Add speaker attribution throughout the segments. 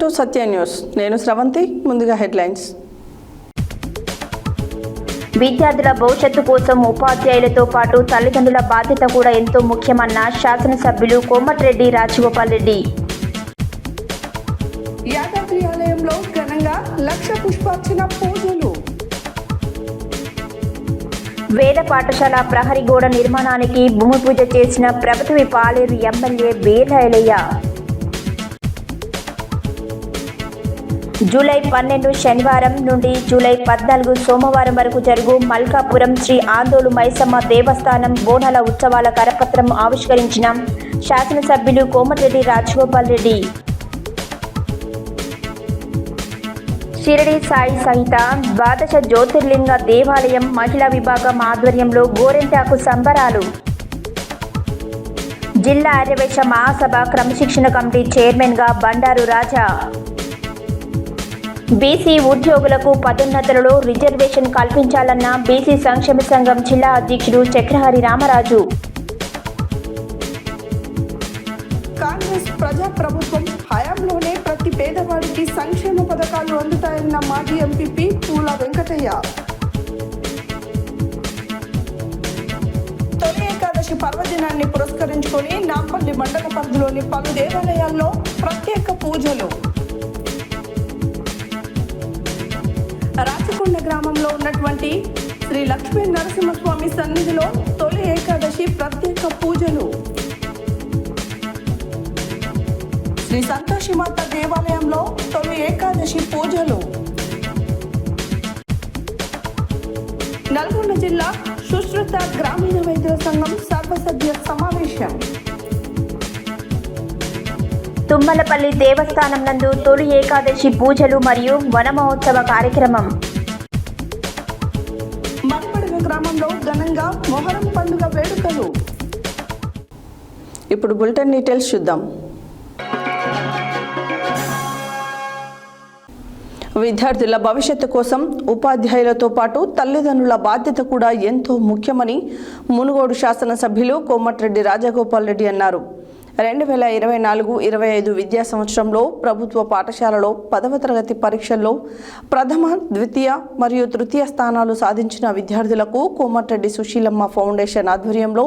Speaker 1: Welcome to Satya news. నేను శ్రవంతి. ముందుగా headlines.
Speaker 2: విద్యార్థుల భవిష్యత్తు కోసం ఉపాధ్యాయులతో పాటు తల్లిదండ్రుల బాధ్యత కూడా ఎంతో ముఖ్యమన్న శాసనసభ్యులు కోమటిరెడ్డి రాజగోపాల్ రెడ్డి.
Speaker 3: యాదాద్రి ఆలయంలో ఘనంగా 1,00,000 పుష్పార్చన పూజలు.
Speaker 2: వేద పాఠశాల ప్రహరీ గోడ నిర్మాణానికి భూమి పూజ చేసిన ప్రభుత్వ పాలేరు ఎమ్మెల్యే బేర్ల ఎలయ్య. జూలై 12 శనివారం నుండి జూలై 14 సోమవారం వరకు జరుగు మల్కాపురం శ్రీ ఆందోళు మైసమ్మ దేవస్థానం బోనాల ఉత్సవాల కరపత్రం ఆవిష్కరించిన శాసనసభ్యులు కోమటిరెడ్డి రాజగోపాల్ రెడ్డి. షిరిడి సాయి సహిత ద్వాదశ జ్యోతిర్లింగ దేవాలయం మహిళా విభాగం ఆధ్వర్యంలో గోరెంటాకు సంబరాలు. జిల్లా ఆర్యవైశ్య మహాసభ క్రమశిక్షణ కమిటీ చైర్మన్గా బండారు రాజా. బీసీ ఉద్యోగులకు పదోన్నతులలో రిజర్వేషన్ కల్పించాలన్న బీసీ సంక్షేమ సంఘం జిల్లా అధ్యక్షుడు చక్రహరి రామరాజు.
Speaker 3: కాంగ్రెస్ ప్రజాప్రభుత్వం హయాంలోనే ప్రతి పేదవాడికి సంక్షేమ పథకాలు అందుతాయన్న మాజీ ఎంపీపీ పూల వెంకటయ్య. తొలి ఏకాదశి పర్వదినాన్ని పురస్కరించుకొని నాంపల్లి మండల పరిధిలోని పలు దేవాలయాల్లో ప్రత్యేక పూజలు. రాచకొండ గ్రామంలో ఉన్నటువంటి శ్రీ లక్ష్మీ నరసింహస్వామి సన్నిధిలో తొలి ఏకాదశి ప్రత్యేక పూజలు. శ్రీ సంతోషిమాత దేవాలయంలో తొలి ఏకాదశి పూజలు. నల్గొండ జిల్లా సుశ్రుత గ్రామీణ వైద్యుల సంఘం సర్వసభ్య సమావేశం.
Speaker 2: తుమ్మలపల్లి దేవస్థానం నందు తొలి ఏకాదశి పూజలు మరియు వన మహోత్సవ కార్యక్రమం.
Speaker 3: మరిపడగ గ్రామంలో ఘనంగా మొహరం పండుగ వేడుకలు.
Speaker 1: ఇప్పుడు బులెటిన్ డీటెయిల్స్ చూద్దాం. విద్యార్థుల భవిష్యత్తు కోసం ఉపాధ్యాయులతో పాటు తల్లిదండ్రుల బాధ్యత కూడా ఎంతో ముఖ్యమని మునుగోడు శాసనసభ్యులు కోమటిరెడ్డి రాజగోపాల్ రెడ్డి అన్నారు. 2024-25 విద్యా సంవత్సరంలో ప్రభుత్వ పాఠశాలలో 10వ తరగతి పరీక్షల్లో ప్రథమ, ద్వితీయ మరియు తృతీయ స్థానాలు సాధించిన విద్యార్థులకు కోమటిరెడ్డి సుశీలమ్మ ఫౌండేషన్ ఆధ్వర్యంలో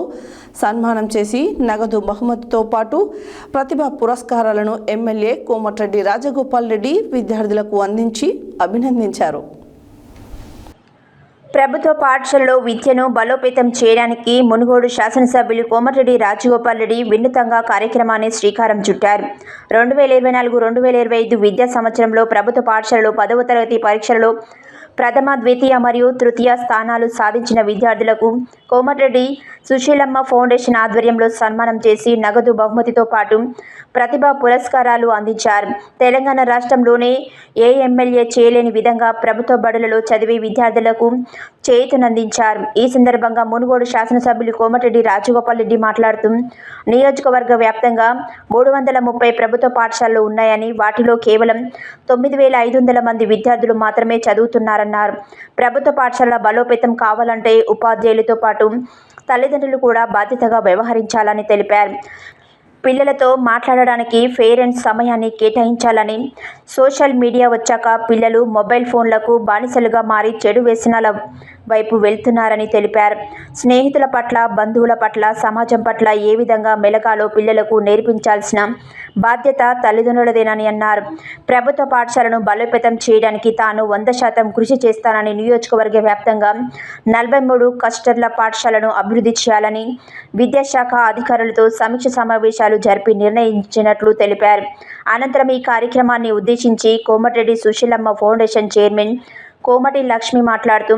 Speaker 1: సన్మానం చేసి నగదు బహుమతితో పాటు ప్రతిభా పురస్కారాలను ఎమ్మెల్యే కోమటిరెడ్డి రాజగోపాల్ రెడ్డి విద్యార్థులకు అందించి అభినందించారు.
Speaker 2: ప్రభుత్వ పాఠశాలలో విద్యను బలోపేతం చేయడానికి మునుగోడు శాసనసభ్యులు కోమటిరెడ్డి రాజగోపాల్ రెడ్డి వినూత్నంగా కార్యక్రమాన్ని శ్రీకారం చుట్టారు. 2024-2025 విద్యా సంవత్సరంలో ప్రభుత్వ పాఠశాలలో 10వ తరగతి పరీక్షలలో ప్రథమ, ద్వితీయ మరియు తృతీయ స్థానాలు సాధించిన విద్యార్థులకు కోమటిరెడ్డి సుశీలమ్మ ఫౌండేషన్ ఆధ్వర్యంలో సన్మానం చేసి నగదు బహుమతితో పాటు ప్రతిభా పురస్కారాలు అందించారు. తెలంగాణ రాష్ట్రంలోనే ఏ ఎమ్మెల్యే చేయలేని విధంగా ప్రభుత్వ బడులలో చదివే విద్యార్థులకు చేయూతనందించారు. ఈ సందర్భంగా మునుగోడు శాసనసభ్యులు కోమటిరెడ్డి రాజగోపాల్ రెడ్డి మాట్లాడుతూ నియోజకవర్గ వ్యాప్తంగా 330 ప్రభుత్వ పాఠశాలలు ఉన్నాయని వాటిలో కేవలం 9,500 మంది విద్యార్థులు మాత్రమే చదువుతున్నారన్నారు. ప్రభుత్వ పాఠశాలల బలోపేతం కావాలంటే ఉపాధ్యాయులతో పాటు తల్లిదండ్రులు కూడా బాధ్యతగా వ్యవహరించాలని తెలిపారు. పిల్లలతో మాట్లాడడానికి పేరెంట్స్ సమయాన్ని కేటాయించాలని, సోషల్ మీడియా వచ్చాక పిల్లలు మొబైల్ ఫోన్లకు బానిసలుగా మారి చెడు వ్యసనాల వైపు వెళ్తున్నారని తెలిపారు. స్నేహితుల పట్ల, బంధువుల పట్ల, సమాజం పట్ల ఏ విధంగా మెలగాలో పిల్లలకు నేర్పించాల్సిన బాధ్యత తల్లిదండ్రులదేనని అన్నారు. ప్రభుత్వ పాఠశాలను బలోపేతం చేయడానికి తాను 100% కృషి చేస్తానని, నియోజకవర్గ వ్యాప్తంగా 43 క్లస్టర్ల పాఠశాలను అభివృద్ధి చేయాలని విద్యాశాఖ అధికారులతో సమీక్ష సమావేశాలు జరిపి నిర్ణయించినట్లు తెలిపారు. అనంతరం ఈ కార్యక్రమాన్ని ఉద్దేశించి కోమటిరెడ్డి సుశీలమ్మ ఫౌండేషన్ చైర్మన్ కోమటి లక్ష్మి మాట్లాడుతూ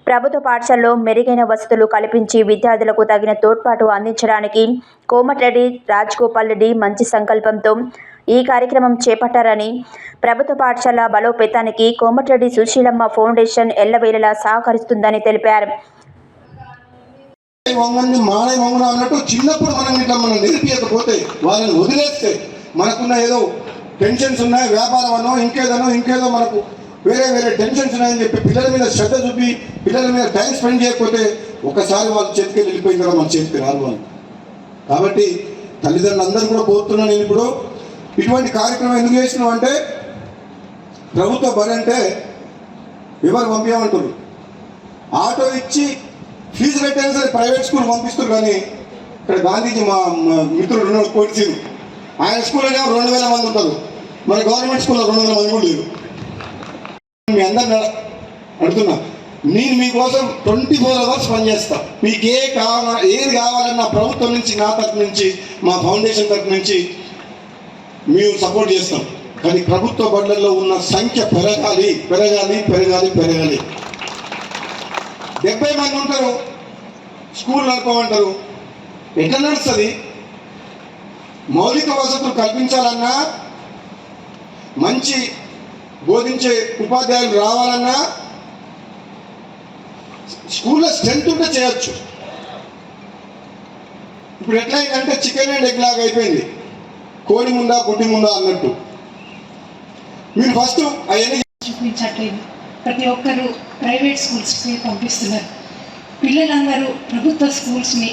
Speaker 2: ప్రభుత్వ పాఠశాలలో మెరుగైన వసతులు కల్పించి విద్యార్థులకు తగిన తోడ్పాటు అందించడానికి కోమటిరెడ్డి రాజగోపాల్ రెడ్డి మంచి సంకల్పంతో ఈ కార్యక్రమం చేపట్టారని, ప్రభుత్వ పాఠశాల బలోపేతానికి కోమటిరెడ్డి సుశీలమ్మ ఫౌండేషన్ ఎల్లవేళలా సహకరిస్తుందని తెలిపారు.
Speaker 4: అన్నట్టు చిన్నప్పుడు మనం నిలిపియకపోతే వాళ్ళని వదిలేస్తే మనకున్న ఏదో టెన్షన్స్ ఉన్నాయి, వ్యాపారం అనో ఇంకేదో మనకు వేరే టెన్షన్స్ ఉన్నాయని చెప్పి పిల్లల మీద శ్రద్ధ చూపి పిల్లల మీద టైం స్పెండ్ చేయకపోతే ఒకసారి వాళ్ళ చేతికి వెళ్ళిపోయిన తర్వాత మన చేతికి రాదు వాళ్ళు. కాబట్టి తల్లిదండ్రులు అందరూ కూడా కోరుతున్నాను. నేను ఇప్పుడు ఇటువంటి కార్యక్రమం ఎందుకు చేసినాం అంటే ప్రభుత్వ బడి అంటే ఎవరు పంపించమంటారు? ఆటో ఇచ్చి ఫీజు కట్టైనా సరే ప్రైవేట్ స్కూల్ పంపిస్తారు. కానీ ఇక్కడ గాంధీజీ మా మిత్రుడు కొట్టింది, ఆయన స్కూల్ అంటే 2000 మంది ఉంటారు, మన గవర్నమెంట్ స్కూల్లో 200 మంది కూడా లేరు. మీ అందరిని అడుగుతున్నా, నేను మీకోసం 24 అవర్స్ పనిచేస్తా. మీకు ఏది కావాలన్నా ప్రభుత్వం నుంచి, నా తరఫు నుంచి, మా ఫౌండేషన్ తరఫు నుంచి మేము సపోర్ట్ చేస్తాం. కానీ ప్రభుత్వ బడులలో ఉన్న సంఖ్య పెరగాలి పెరగాలి పెరగాలి పెరగాలి. 70 మంది ఉంటారు, స్కూల్ నడపమంటారు, ఎట్లా నడుస్తుంది? మౌలిక వసతులు కల్పించాలన్నా, మంచి బోధించే ఉపాధ్యాయులు రావాలన్నా స్కూల్లో స్ట్రెంత్ ఉంటే చేయొచ్చు. ఇప్పుడు ఎట్లయిందంటే చికెన్ అండ్ ఎగ్ లాగా అయిపోయింది, కోడి ముందా గుడ్డి ముందా అన్నట్టు. మీరు ఫస్ట్ అవన్నీ
Speaker 5: చూపించట్లేదు. ప్రతి ఒక్కరు ప్రైవేట్ స్కూల్స్కి పంపిస్తున్నారు. పిల్లలందరూ ప్రభుత్వ స్కూల్స్ని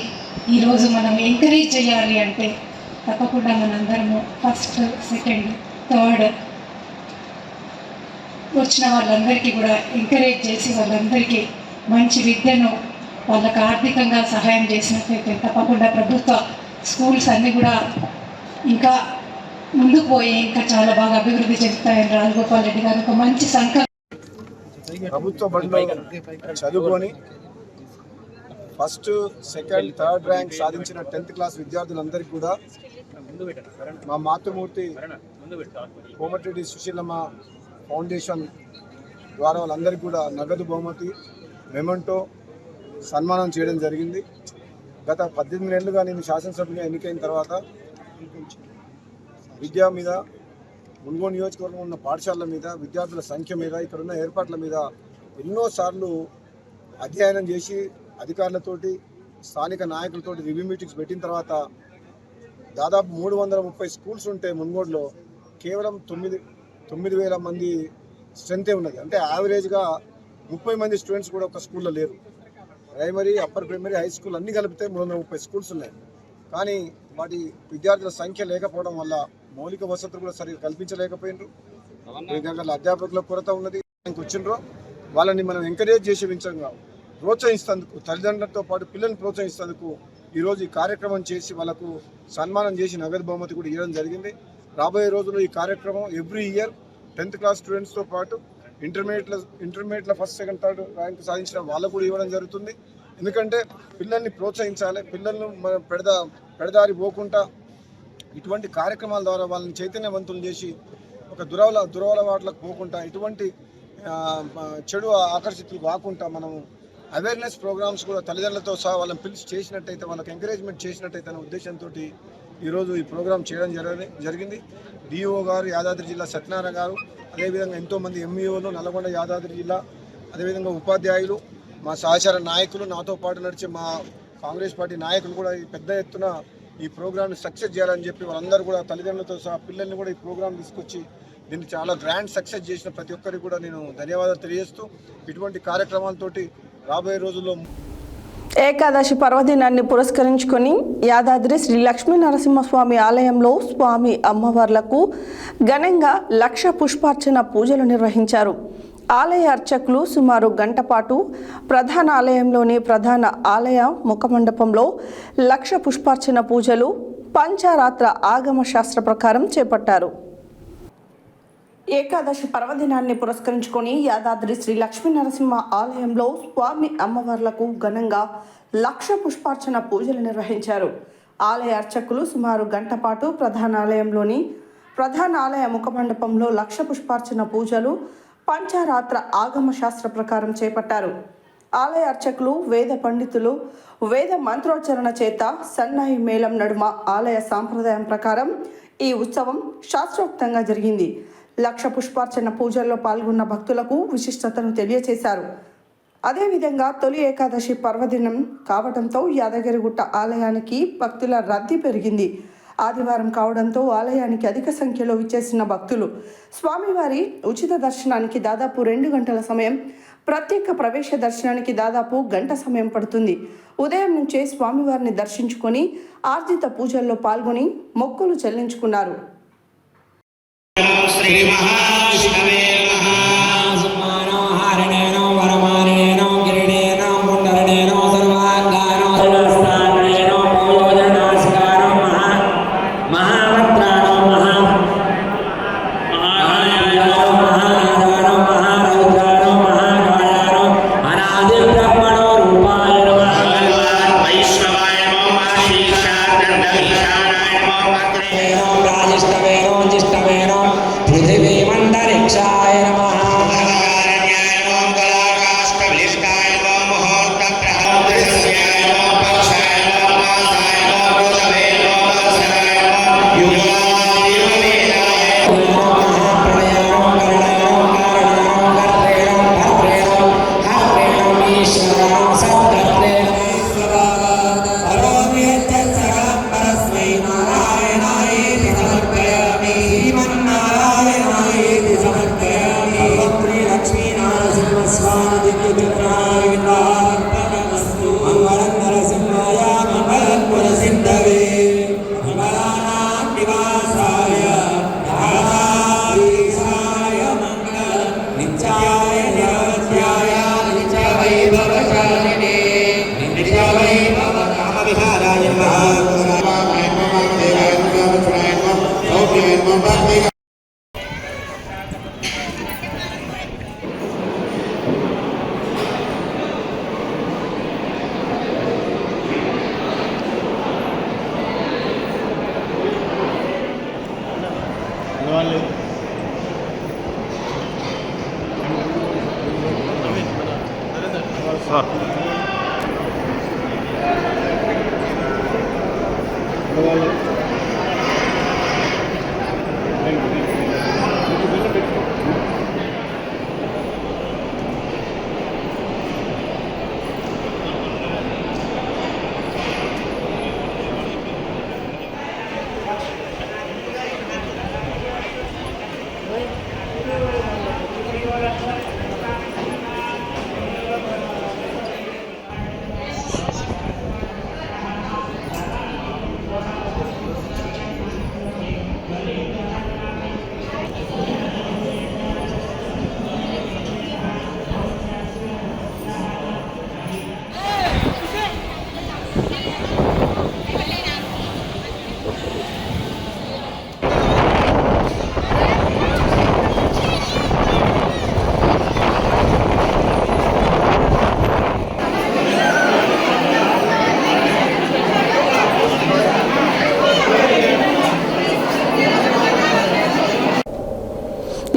Speaker 5: ఈరోజు మనం ఎంకరేజ్ చేయాలి అంటే తప్పకుండా మనందరము ఫస్ట్, సెకండ్, థర్డ్ వచ్చిన వాళ్ళందరికీ కూడా ఎంకరేజ్ చేసి వాళ్ళందరికీ మంచి విద్యను వాళ్ళకు ఆర్థికంగా సహాయం చేసినట్లయితే తప్పకుండా ప్రభుత్వ స్కూల్స్ అన్నీ కూడా ఇంకా ముందుకు పోయి ఇంకా చాలా బాగా అభివృద్ధి చెందుతాయని రాజగోపాల్ రెడ్డి గారు ఒక మంచి సంకల్పం.
Speaker 6: ప్రభుత్వ బడిలో చదువుకొని ఫస్ట్, సెకండ్, థర్డ్ ర్యాంక్ సాధించిన 10th క్లాస్ విద్యార్థులందరికీ కూడా మా మాతృమూర్తి కోమటిరెడ్డి సుశీలమ్మ ఫౌండేషన్ ద్వారా వాళ్ళందరికీ కూడా నగదు బహుమతి, మెమెంటో సన్మానం చేయడం జరిగింది. గత 18 ఏళ్ళుగా నేను శాసనసభ్యునిగా ఎన్నికైన తర్వాత విద్య మీద, మున్గోడు నియోజకవర్గం ఉన్న పాఠశాలల మీద, విద్యార్థుల సంఖ్య మీద, ఇక్కడ ఉన్న ఏర్పాట్ల మీద ఎన్నోసార్లు అధ్యయనం చేసి అధికారులతోటి, స్థానిక నాయకులతోటి రివ్యూ మీటింగ్స్ పెట్టిన తర్వాత దాదాపు 330 స్కూల్స్ ఉంటే మున్గోడులో కేవలం 9,000 మంది స్ట్రెంతే ఉన్నది. అంటే యావరేజ్గా 30 మంది స్టూడెంట్స్ కూడా ఒక స్కూల్లో లేరు. Primary, upper primary, high school అన్నీ కలిపితే 330 స్కూల్స్ ఉన్నాయి. కానీ వాటి విద్యార్థుల సంఖ్య లేకపోవడం వల్ల మౌలిక వసతులు కూడా సరిగ్గా కల్పించలేకపోయినారు. అధ్యాపకుల కొరత ఉన్నది. వచ్చిండ్రో వాళ్ళని మనం ఎంకరేజ్ చేసే విధంగా ప్రోత్సహిస్తేందుకు, తల్లిదండ్రులతో పాటు పిల్లల్ని ప్రోత్సహిస్తేందుకు ఈరోజు ఈ కార్యక్రమం చేసి వాళ్ళకు సన్మానం చేసి నగదు బహుమతి కూడా ఇవ్వడం జరిగింది. రాబోయే రోజుల్లో ఈ కార్యక్రమం ఎవ్రీ ఇయర్ 10th క్లాస్ స్టూడెంట్స్తో పాటు ఇంటర్మీడియట్లో ఫస్ట్, సెకండ్, థర్డ్ ర్యాంక్ సాధించిన వాళ్ళకు కూడా ఇవ్వడం జరుగుతుంది. ఎందుకంటే పిల్లల్ని ప్రోత్సహించాలి. పిల్లలను మనం పెడదారి పోకుండా ఇటువంటి కార్యక్రమాల ద్వారా వాళ్ళని చైతన్యవంతులు చేసి ఒక దురలవాట్లకు పోకుండా, ఇటువంటి చెడు ఆకర్షితులు కాకుండా మనం అవేర్నెస్ ప్రోగ్రామ్స్ కూడా తల్లిదండ్రులతో సహా వాళ్ళని పిలిచి చేసినట్టయితే, వాళ్ళకి ఎంకరేజ్మెంట్ చేసినట్టయితే అనే ఉద్దేశంతో ఈరోజు ఈ ప్రోగ్రాం చేయడం జరిగింది. డిఓ గారు, యాదాద్రి జిల్లా సత్యనారాయణ గారు, అదేవిధంగా ఎంతోమంది ఎంఈఓలు, నల్గొండ యాదాద్రి జిల్లా, అదేవిధంగా ఉపాధ్యాయులు, మా సహచార నాయకులు, నాతో పాటు నడిచే మా కాంగ్రెస్ పార్టీ నాయకులు కూడా పెద్ద ఎత్తున ఈ ప్రోగ్రామ్ని సక్సెస్ చేయాలని చెప్పి వాళ్ళందరూ కూడా తల్లిదండ్రులతో సహా పిల్లల్ని కూడా ఈ ప్రోగ్రాం తీసుకొచ్చి దీన్ని చాలా గ్రాండ్ సక్సెస్ చేసిన ప్రతి ఒక్కరికి కూడా నేను ధన్యవాదాలు తెలియజేస్తూ ఇటువంటి కార్యక్రమాలతోటి రాబోయే రోజుల్లో
Speaker 1: ఏకాదశి పర్వదినాన్ని పురస్కరించుకొని యాదాద్రి శ్రీ లక్ష్మీ నరసింహస్వామి ఆలయంలో స్వామి అమ్మవార్లకు ఘనంగా 1,00,000 పుష్పార్చన పూజలు నిర్వహించారు. ఆలయ అర్చకులు సుమారు గంట పాటు ప్రధాన ఆలయంలోని ప్రధాన ఆలయ ముఖమండపంలో 1,00,000 పుష్పార్చన పూజలు పంచారాత్ర ఆగమ శాస్త్ర ప్రకారం చేపట్టారు. ఏకాదశి పర్వదినాన్ని పురస్కరించుకొని యాదాద్రి శ్రీ లక్ష్మీ నరసింహ ఆలయంలో స్వామి అమ్మవార్లకు ఘనంగా 1,00,000 పుష్పార్చన పూజలు నిర్వహించారు. ఆలయ అర్చకులు సుమారు గంట పాటు ప్రధాన ఆలయ ముఖమండపంలో 1,00,000 పుష్పార్చన పూజలు పంచారాత్ర ఆగమ శాస్త్ర ప్రకారం చేపట్టారు. ఆలయ అర్చకులు, వేద పండితులు వేద మంత్రోచ్చరణ చేత సన్నాయి మేళం నడుమ ఆలయ సాంప్రదాయం ప్రకారం ఈ ఉత్సవం శాస్త్రోక్తంగా జరిగింది. 1,00,000 పుష్పార్చన పూజల్లో పాల్గొన్న భక్తులకు విశిష్టతను తెలియచేశారు. అదేవిధంగా తొలి ఏకాదశి పర్వదినం కావడంతో యాదగిరిగుట్ట ఆలయానికి భక్తుల రద్దీ పెరిగింది. ఆదివారం కావడంతో ఆలయానికి అధిక సంఖ్యలో విచ్చేసిన భక్తులు స్వామివారి ఉచిత దర్శనానికి దాదాపు 2 గంటల సమయం, ప్రత్యేక ప్రవేశ దర్శనానికి దాదాపు గంట సమయం పడుతుంది. ఉదయం నుంచే స్వామివారిని దర్శించుకొని ఆర్జిత పూజల్లో పాల్గొని మొక్కులు చెల్లించుకున్నారు.
Speaker 7: శ్రీ మహావిష్ణవే నమః.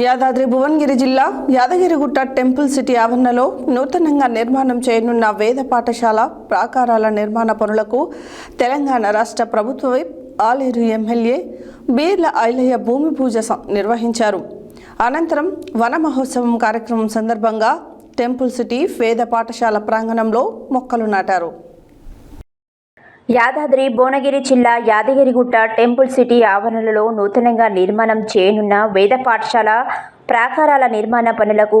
Speaker 1: యాదాద్రి భువనగిరి జిల్లా యాదగిరిగుట్ట టెంపుల్ సిటీ ఆవరణలో నూతనంగా నిర్మాణం చేయనున్న వేద పాఠశాల ప్రాకారాల నిర్మాణ పనులకు తెలంగాణ రాష్ట్ర ప్రభుత్వ విప్ ఆలేరు ఎమ్మెల్యే బీర్ల ఐలయ్య భూమి పూజ నిర్వహించారు. అనంతరం వన మహోత్సవం కార్యక్రమం సందర్భంగా టెంపుల్ సిటీ వేద పాఠశాల ప్రాంగణంలో మొక్కలు నాటారు.
Speaker 2: యాదాద్రి భువనగిరి జిల్లా యాదగిరిగుట్ట టెంపుల్ సిటీ ఆవరణలో నూతనంగా నిర్మాణం చేయనున్న వేద పాఠశాల ప్రాకారాల నిర్మాణ పనులకు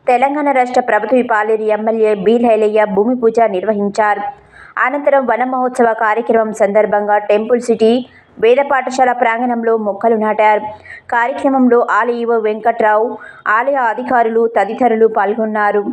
Speaker 2: తెలంగాణ రాష్ట్ర ప్రభుత్వ పాలేరు ఎమ్మెల్యే బీర్ల ఐలయ్య భూమి పూజ నిర్వహించారు. అనంతరం వన మహోత్సవ కార్యక్రమం సందర్భంగా టెంపుల్ సిటీ వేద పాఠశాల ప్రాంగణంలో మొక్కలు నాటారు. కార్యక్రమంలో ఆలయ ఈవో వెంకట్రావు, ఆలయ అధికారులు తదితరులు పాల్గొన్నారు.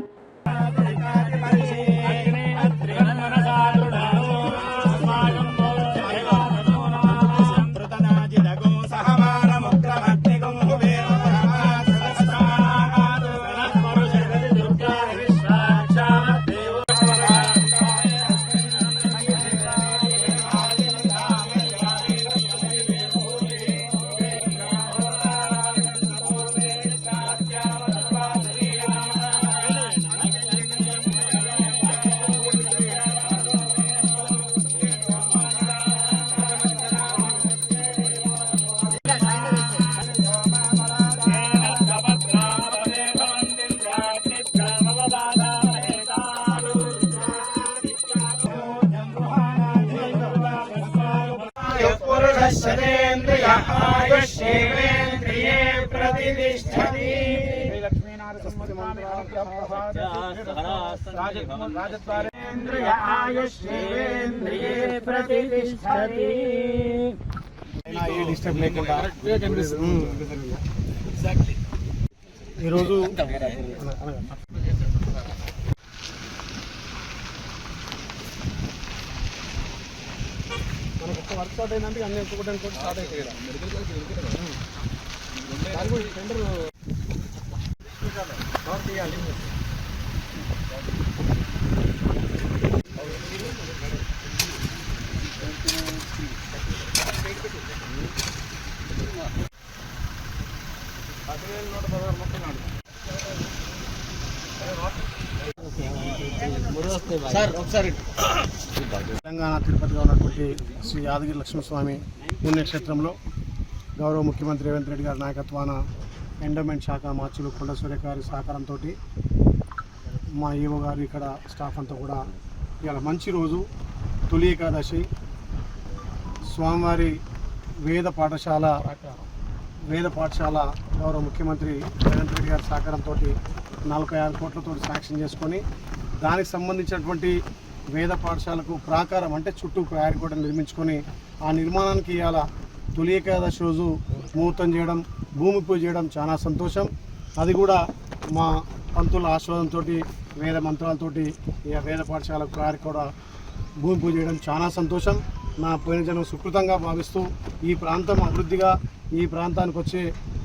Speaker 6: ఈరోజు మనకు ఒక వర్క్ స్టార్ట్ అయినందుకు అన్ని ఒక్కొక్కటి స్టార్ట్ అవుతాయి కదా. టెండర్ తీయాలి. తెలంగాణ తిరుపతిగా ఉన్నటువంటి శ్రీ యాదగిరి లక్ష్మణస్వామి పుణ్యక్షేత్రంలో గౌరవ ముఖ్యమంత్రి రేవంత్ రెడ్డి గారి నాయకత్వాన ఎండోమెంట్ శాఖ మార్చులు కొండ సూర్య గారి సహకారంతో మా ఈవో గారు ఇక్కడ స్టాఫ్ అంతా కూడా ఇవాళ మంచి రోజు తొలి ఏకాదశి స్వామివారి వేద పాఠశాల గౌరవ ముఖ్యమంత్రి రేవంత్ రెడ్డి గారి సహకారంతో 46 కోట్లతో శాంక్షన్ చేసుకొని దానికి సంబంధించినటువంటి వేద పాఠశాలకు ప్రాకారం అంటే చుట్టూ ప్రయారి కూడా నిర్మించుకొని ఆ నిర్మాణానికి ఇవాళ తొలి ఏకాదశి రోజు ముహూర్తం చేయడం, భూమి పూజ చేయడం చాలా సంతోషం. అది కూడా
Speaker 7: మా పంతుల ఆశీర్వాదంతో వేద మంత్రాలతోటి ఈ వేద పాఠశాల ప్రహారీ కూడా భూమి పూజ చేయడం చాలా సంతోషం. నా పోయిన జన్మ సుకృతంగా భావిస్తూ ఈ ప్రాంతం అభివృద్ధిగా ఈ ప్రాంతానికి వచ్చే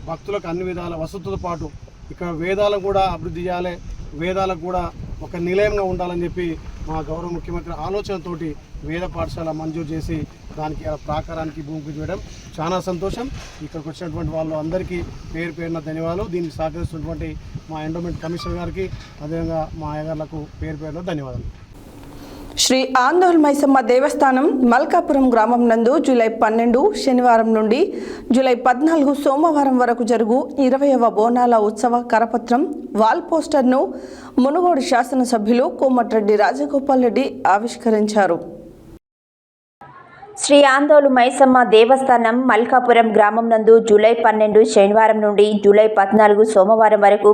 Speaker 7: భక్తులకు అన్ని విధాల వసతులతో పాటు ఇక్కడ వేదాలను కూడా అభివృద్ధి చేయాలి, వేదాలకు కూడా ఒక నిలయంగా ఉండాలని చెప్పి మా గౌరవ ముఖ్యమంత్రి ఆలోచనతోటి వేద పాఠశాల మంజూరు చేసి దానికి ప్రాకారానికి భూమి పూజ చేయడం చాలా సంతోషం. ఇక్కడికి వచ్చినటువంటి వాళ్ళు అందరికీ పేరు పేరున ధన్యవాదాలు. దీనికి సహకరిస్తున్నటువంటి మా ఎండోమెంట్ కమిషనర్ గారికి అదేవిధంగా మా అయ్యగారులకు పేరు పేరున ధన్యవాదాలు.
Speaker 1: శ్రీ ఆందోళ మైసమ్మ దేవస్థానం మల్కాపురం గ్రామం నందు జూలై 12 శనివారం నుండి జూలై 14 సోమవారం వరకు జరుగు 20వ బోనాల ఉత్సవ కరపత్రం వాల్ పోస్టర్ను మునుగోడు శాసనసభ్యులు కోమటిరెడ్డి రాజగోపాల్ రెడ్డి ఆవిష్కరించారు.
Speaker 2: శ్రీ ఆందోళ మైసమ్మ దేవస్థానం మల్కాపురం గ్రామం నందు జూలై 12 శనివారం నుండి జూలై 14 సోమవారం వరకు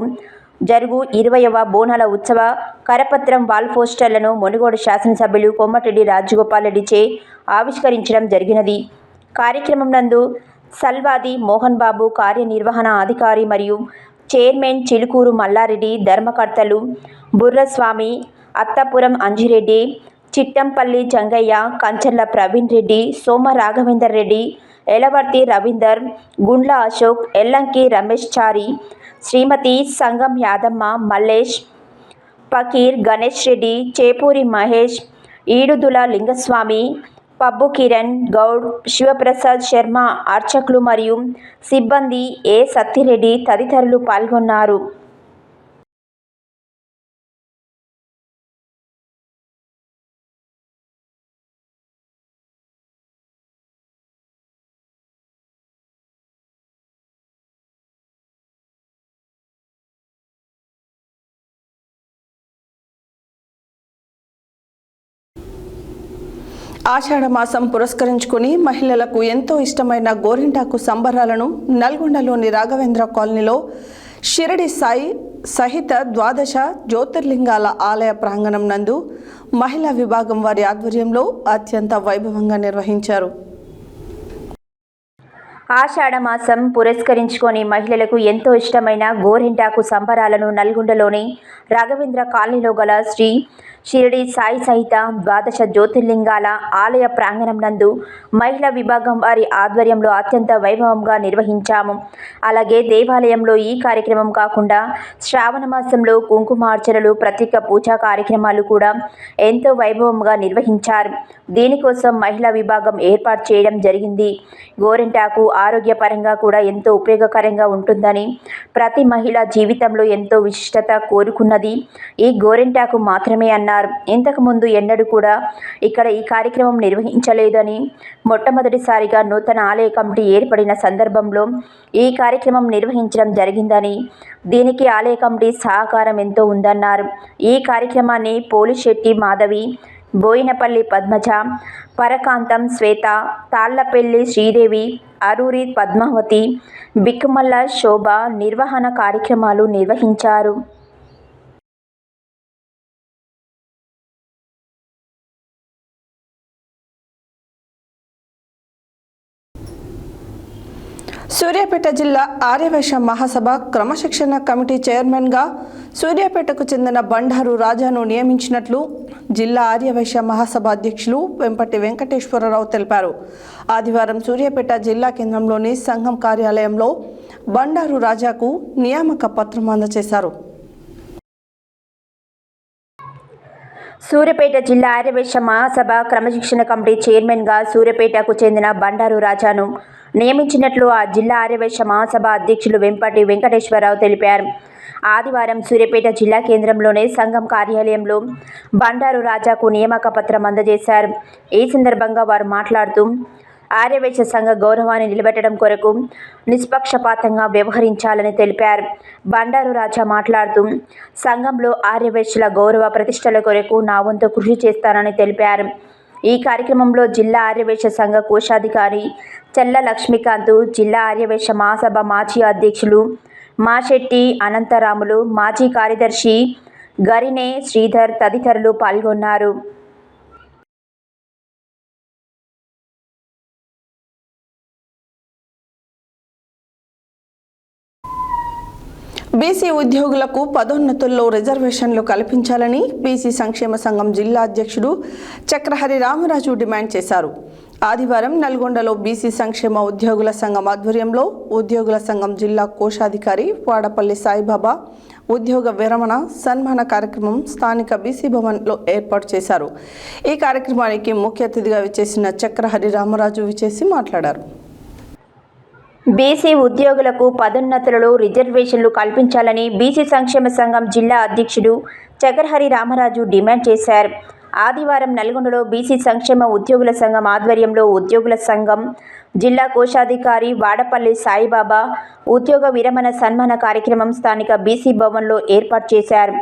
Speaker 2: జరుగు 20వ బోనాల ఉత్సవ కరపత్రం వాల్ పోస్టర్లను మునుగోడు శాసనసభ్యులు కోమటిరెడ్డి రాజగోపాల్ రెడ్డిచే ఆవిష్కరించడం జరిగినది. కార్యక్రమం నందు సల్వాది మోహన్ బాబు కార్యనిర్వహణ అధికారి మరియు చైర్మన్ చిలుకూరు మల్లారెడ్డి, ధర్మకర్తలు బుర్రస్వామి, అత్తపురం అంజిరెడ్డి, చిట్టంపల్లి జంగయ్య, కంచర్ల ప్రవీణ్ రెడ్డి, సోమ రాఘవేందర్ రెడ్డి, ఎలవర్తి రవీందర్, గుండ్ల అశోక్, ఎల్లంకి రమేష్ చారి, శ్రీమతి సంగం యాదమ్మ, మల్లేష్, పకీర్, గణేష్ రెడ్డి, చేపూరి మహేష్, ఈడుదుల లింగస్వామి, పబ్బు కిరణ్ గౌడ్, శివప్రసాద్ శర్మ అర్చకులు మరియు సిబ్బంది, ఏ సత్తిరెడ్డి తదితరులు పాల్గొన్నారు.
Speaker 1: ఆషాఢ మాసం పురస్కరించుకుని మహిళలకు ఎంతో ఇష్టమైన గోరింటాకు సంబరాలను నల్గొండలోని రాఘవేంద్ర కాలనీలో షిరిడి సాయి సహిత 12 జ్యోతిర్లింగాల ఆలయ ప్రాంగణం నందు మహిళా విభాగం వారి ఆధ్వర్యంలో అత్యంత వైభవంగా నిర్వహించారు.
Speaker 2: ఆషాఢ మాసం పురస్కరించుకొని మహిళలకు ఎంతో ఇష్టమైన గోరింటాకు సంబరాలను నల్గొండలోని రాఘవేంద్ర కాలనీలో గల శ్రీ షిరిడి సాయి సహిత 12 జ్యోతిర్లింగాల ఆలయ ప్రాంగణం నందు మహిళా విభాగం వారి ఆధ్వర్యంలో అత్యంత వైభవంగా నిర్వహించాము. అలాగే దేవాలయంలో ఈ కార్యక్రమం కాకుండా శ్రావణ మాసంలో కుంకుమార్చనలు, ప్రత్యేక పూజా కార్యక్రమాలు కూడా ఎంతో వైభవంగా నిర్వహించారు. దీనికోసం మహిళా విభాగం ఏర్పాటు చేయడం జరిగింది. గోరింటాకు ఆరోగ్యపరంగా కూడా ఎంతో ఉపయోగకరంగా ఉంటుందని, ప్రతి మహిళ జీవితంలో ఎంతో విశిష్టత కోరుకున్నది ఈ గోరింటాకు మాత్రమే అన్నారు. ఇంతకుముందు ఎన్నడూ కూడా ఇక్కడ ఈ కార్యక్రమం నిర్వహించలేదని, మొట్టమొదటిసారిగా నూతన ఆలయ కమిటీ ఏర్పడిన సందర్భంలో ఈ కార్యక్రమం నిర్వహించడం జరిగిందని, దీనికి ఆలయ కమిటీ సహకారం ఎంతో ఉందన్నారు. ఈ కార్యక్రమాన్ని పోలిశెట్టి మాధవి, బోయినపల్లి పద్మజ, పరకాంతం శ్వేత, తాళ్లపల్లి శ్రీదేవి, అరూరి పద్మావతి, బిక్కుమల్ల శోభ నిర్వహణ కార్యక్రమాలు నిర్వహించారు.
Speaker 1: సూర్యాపేట జిల్లా ఆర్యవైశ్య మహాసభ క్రమశిక్షణ కమిటీ చైర్మన్గా సూర్యాపేటకు చెందిన బండారు రాజాను నియమించినట్లు జిల్లా ఆర్యవైశ్య మహాసభ అధ్యక్షులు వెంపటి వెంకటేశ్వరరావు తెలిపారు. ఆదివారం సూర్యాపేట జిల్లా కేంద్రంలోని సంఘం కార్యాలయంలో బండారు రాజాకు నియామక పత్రం అందజేశారు.
Speaker 2: సూర్యాపేట జిల్లా ఆర్యవైశ్య మహాసభ క్రమశిక్షణ కమిటీ చైర్మన్గా సూర్యాపేటకు చెందిన బండారు రాజాను నియమించినట్లు ఆ జిల్లా ఆర్యవైశ్య మహాసభ అధ్యక్షులు వెంపటి వెంకటేశ్వరరావు తెలిపారు. ఆదివారం సూర్యాపేట జిల్లా కేంద్రంలోని సంఘం కార్యాలయంలో బండారు రాజాకు నియామక పత్రం అందజేశారు. ఈ సందర్భంగా వారు మాట్లాడుతూ ఆర్యవైశ్య సంఘ గౌరవాన్ని నిలబెట్టడం కొరకు నిష్పక్షపాతంగా వ్యవహరించాలని తెలిపారు. బండారు రాజా మాట్లాడుతూ సంఘంలో ఆర్యవైశ్యుల గౌరవ ప్రతిష్టల కొరకు నా వంతు కృషి చేస్తానని తెలిపారు. ఈ కార్యక్రమంలో జిల్లా ఆర్యవైశ్య సంఘ కోశాధికారి చెల్ల లక్ష్మీకాంత్, జిల్లా ఆర్యవైశ్య మహాసభ మాజీ అధ్యక్షులు మాశెట్టి అనంతరాములు, మాజీ కార్యదర్శి గరినే శ్రీధర్ తదితరులు పాల్గొన్నారు.
Speaker 1: బీసీ ఉద్యోగులకు పదోన్నతుల్లో రిజర్వేషన్లు కల్పించాలని బీసీ సంక్షేమ సంఘం జిల్లా అధ్యక్షుడు చక్రహరి రామరాజు డిమాండ్ చేశారు. ఆదివారం నల్గొండలో బీసీ సంక్షేమ ఉద్యోగుల సంఘం ఆధ్వర్యంలో ఉద్యోగుల సంఘం జిల్లా కోశాధికారి వాడపల్లి సాయిబాబా ఉద్యోగ విరమణ సన్మాన కార్యక్రమం స్థానిక బీసీ భవన్లో ఏర్పాటు చేశారు. ఈ కార్యక్రమానికి ముఖ్య అతిథిగా విచ్చేసిన చక్రహరి రామరాజు విచ్చేసి మాట్లాడారు.
Speaker 2: బీసీ ఉద్యోగులకు పదోన్నతులలో రిజర్వేషన్లు కల్పించాలని బీసీ సంక్షేమ సంఘం జిల్లా అధ్యక్షుడు చక్రహరి రామరాజు డిమాండ్ చేశారు. ఆదివారం నల్గొండలో బీసీ సంక్షేమ ఉద్యోగుల సంఘం ఆధ్వర్యంలో ఉద్యోగుల సంఘం జిల్లా కోశాధికారి వాడపల్లి సాయిబాబా ఉద్యోగ విరమణ సన్మాన కార్యక్రమం స్థానిక బీసీ భవన్లో ఏర్పాటు చేశారు.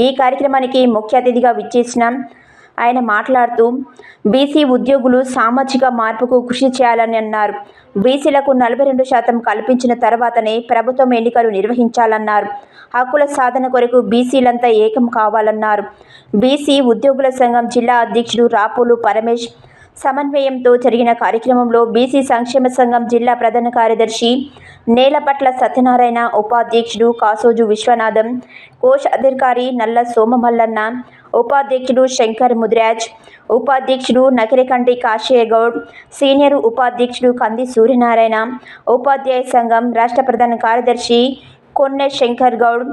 Speaker 2: ఈ కార్యక్రమానికి ముఖ్య అతిథిగా విచ్చేసిన ఆయన మాట్లాడుతూ బీసీ ఉద్యోగులు సామాజిక మార్పుకు కృషి చేయాలని అన్నారు. బీసీలకు 42% కల్పించిన తర్వాతనే ప్రభుత్వం ఎన్నికలు నిర్వహించాలన్నారు. హక్కుల సాధన కొరకు బీసీలంతా ఏకం కావాలన్నారు. బీసీ ఉద్యోగుల సంఘం జిల్లా అధ్యక్షుడు రాపోలు పరమేష్ సమన్వయంతో జరిగిన కార్యక్రమంలో బీసీ సంక్షేమ సంఘం జిల్లా ప్రధాన కార్యదర్శి నేలపట్ల సత్యనారాయణ, ఉపాధ్యక్షుడు కాసోజు విశ్వనాథం, కోశాధికారి నల్ల సోమమల్లన్న, ఉపాధ్యక్షుడు శంకర్ ముదిరాజ్, ఉపాధ్యక్షుడు నకిరేకంటి కాశయ్య గౌడ్, సీనియర్ ఉపాధ్యక్షుడు కంది సూర్యనారాయణ, ఉపాధ్యాయ సంఘం రాష్ట్ర ప్రధాన కార్యదర్శి కొన్నె శంకర్ గౌడ్,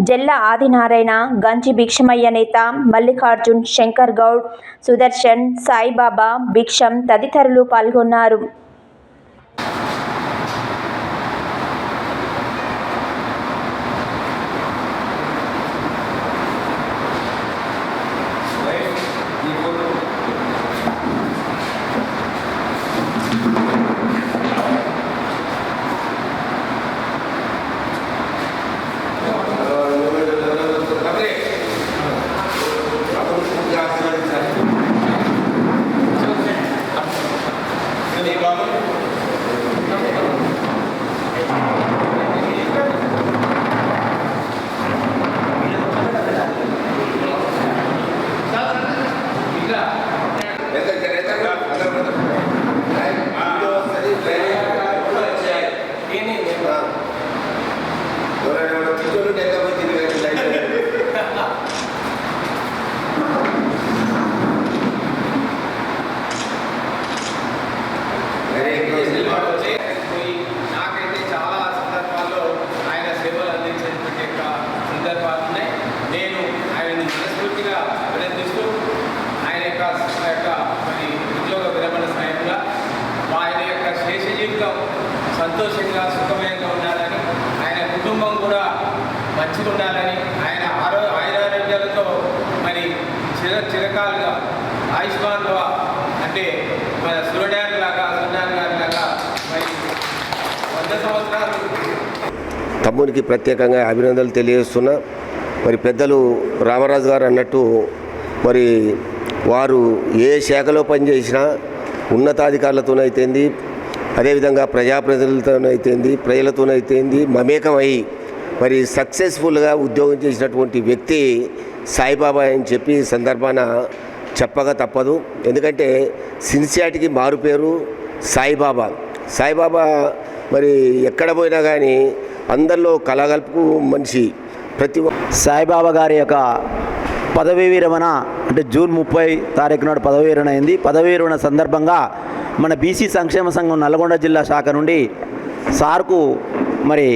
Speaker 2: జల్ల ఆదినారాయణ, గంజి భిక్షమయ్య నేత, మల్లికార్జున్, శంకర్ గౌడ్, సుదర్శన్, సాయిబాబా, భిక్షం తదితరులు పాల్గొన్నారు.
Speaker 8: నాకైతే చాలా సందర్భాల్లో ఆయన సేవలు అందించేటువంటి సందర్భాలు ఉన్నాయి. నేను ఆయనని మనస్ఫూర్తిగా అభినందిస్తూ ఆయన యొక్క మరి ఉద్యోగ విరమణ సమయంలో ఆయన యొక్క శేష జీవితం సంతోషంగా సుఖమయంగా ఉండాలని, ఆయన కుటుంబం కూడా మంచిగా ఉండాలని, ఆయన ఆయురారోగ్యాలతో మరి చిరకాలుగా ఆయుష్మాన్ అంటే మన సూర్యనారాయణ లాగా మరి 100 సంవత్సరాలు.
Speaker 9: తమ్మునికి ప్రత్యేకంగా అభినందనలు తెలియజేస్తున్నా. మరి పెద్దలు రామరాజు గారు అన్నట్టు మరి వారు ఏ శాఖలో పనిచేసినా ఉన్నతాధికారులతోనైతేంది, అదేవిధంగా ప్రజాప్రతినిధులతోనైతేంది, ప్రజలతోనైతేంది మమేకమై మరి సక్సెస్ఫుల్గా ఉద్యోగం చేసినటువంటి వ్యక్తి సాయిబాబా అని చెప్పి సందర్భాన చెప్పగా తప్పదు. ఎందుకంటే సిన్సియారిటీకి మారుపేరు సాయిబాబా. సాయిబాబా మరి ఎక్కడ పోయినా కానీ అందరిలో కలగలుపు మనిషి. ప్రతి
Speaker 10: సాయిబాబా గారి యొక్క పదవీ విరమణ అంటే జూన్ 30 తారీఖు నాడు పదవీ విరమణ అయింది. పదవీ విరమణ సందర్భంగా మన బీసీ సంక్షేమ సంఘం నల్గొండ జిల్లా శాఖ నుండి సార్కు మరి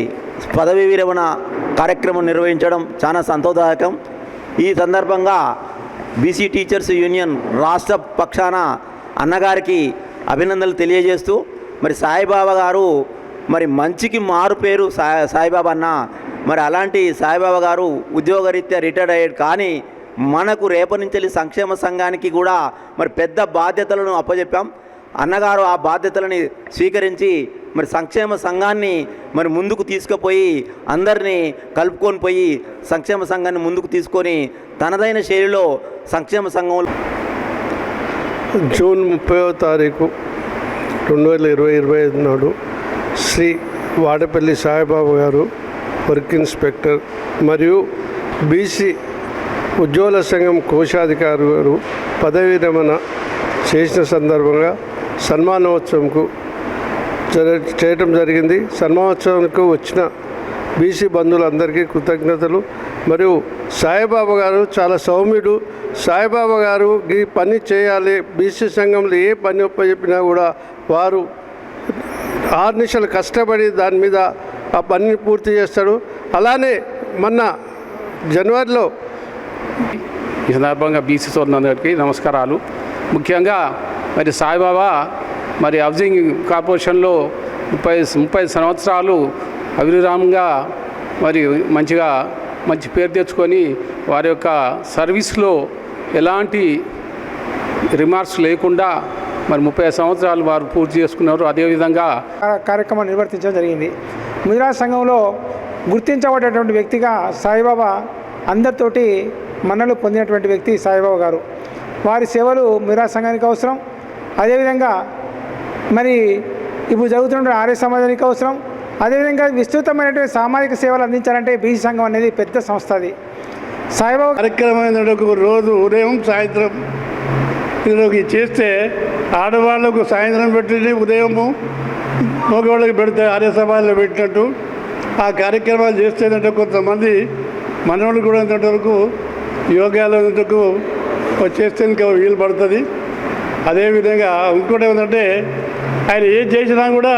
Speaker 10: పదవీ విరమణ కార్యక్రమం నిర్వహించడం చాలా సంతోషదాయకం. ఈ సందర్భంగా బీసీ టీచర్స్ యూనియన్ రాష్ట్ర పక్షాన అన్నగారికి అభినందనలు తెలియజేస్తూ మరి సాయిబాబా గారు మరి మంచికి మారు పేరు సాయిబాబా అన్న. మరి అలాంటి సాయిబాబా గారు ఉద్యోగరీత్యా రిటైర్డ్ అయ్యాడు. కానీ మనకు రేపటి నుంచి సంక్షేమ సంఘానికి కూడా మరి పెద్ద బాధ్యతలను అప్పచెప్పాం. అన్నగారు ఆ బాధ్యతలని స్వీకరించి మరి సంక్షేమ సంఘాన్ని మరి ముందుకు తీసుకుపోయి అందరినీ కలుపుకొని పోయి సంక్షేమ సంఘాన్ని ముందుకు తీసుకొని తనదైన శైలిలో సంక్షేమ సంఘంలో
Speaker 11: జూన్ 30వ తారీఖు 2025 నాడు శ్రీ వాడపల్లి సాయిబాబా గారు వర్క్ ఇన్స్పెక్టర్ మరియు బీసీ ఉద్యోగుల సంఘం కోశాధికారి గారు పదవీ విరమణ చేసిన సందర్భంగా సన్మానోత్సవంకు చేయటం జరిగింది. సన్మానోత్సవంకు వచ్చిన బీసీ బంధువులందరికీ కృతజ్ఞతలు. మరియు సాయిబాబా గారు చాలా సౌమ్యుడు. సాయిబాబా గారు ఈ పని చేయాలి, బీసీ సంఘంలో ఏ పని చెప్పినా కూడా వారు 6 నిమిషాలు కష్టపడి దాని మీద ఆ పనిని పూర్తి చేస్తాడు. అలానే మొన్న జనవరిలో
Speaker 12: ఈ సందర్భంగా బీసీ సోదరులందరికీ నమస్కారాలు. ముఖ్యంగా మరి సాయిబాబా మరి హౌసింగ్ కార్పొరేషన్లో 30 సంవత్సరాలు అవిరామంగా మరి మంచి పేరు తెచ్చుకొని వారి యొక్క సర్వీస్లో ఎలాంటి రిమార్క్స్ లేకుండా మరి 30 సంవత్సరాలు వారు పూర్తి చేసుకున్నారు. అదేవిధంగా
Speaker 13: కార్యక్రమం నిర్వర్తించడం జరిగింది. ముదిరా సంఘంలో గుర్తించబడేటువంటి వ్యక్తిగా సాయిబాబా అందరితోటి మన్నలు పొందినటువంటి వ్యక్తి సాయిబాబా గారు. వారి సేవలు ముదిరా సంఘానికి అవసరం. అదేవిధంగా మరి ఇప్పుడు జరుగుతున్న ఆర్య సమాజానికి అవసరం. అదేవిధంగా విస్తృతమైనటువంటి సామాజిక సేవలు అందించాలంటే బీసీ సంఘం అనేది పెద్ద సంస్థ. అది సాయిబాబా
Speaker 11: కార్యక్రమం రోజు ఉదయం సాయంత్రం ఇందులోకి చేస్తే ఆడవాళ్ళకు సాయంత్రం పెట్టి ఉదయము మగవాళ్ళకి పెడితే ఆర్య సమాజంలో పెట్టినట్టు ఆ కార్యక్రమాలు చేస్తేంటే కొంతమంది మనవాళ్ళు కూడా వరకు యోగాలో చేస్తే ఇంకా వీలు పడుతుంది. అదేవిధంగా ఇంకోటి ఏమంటే ఆయన ఏం చేసినా కూడా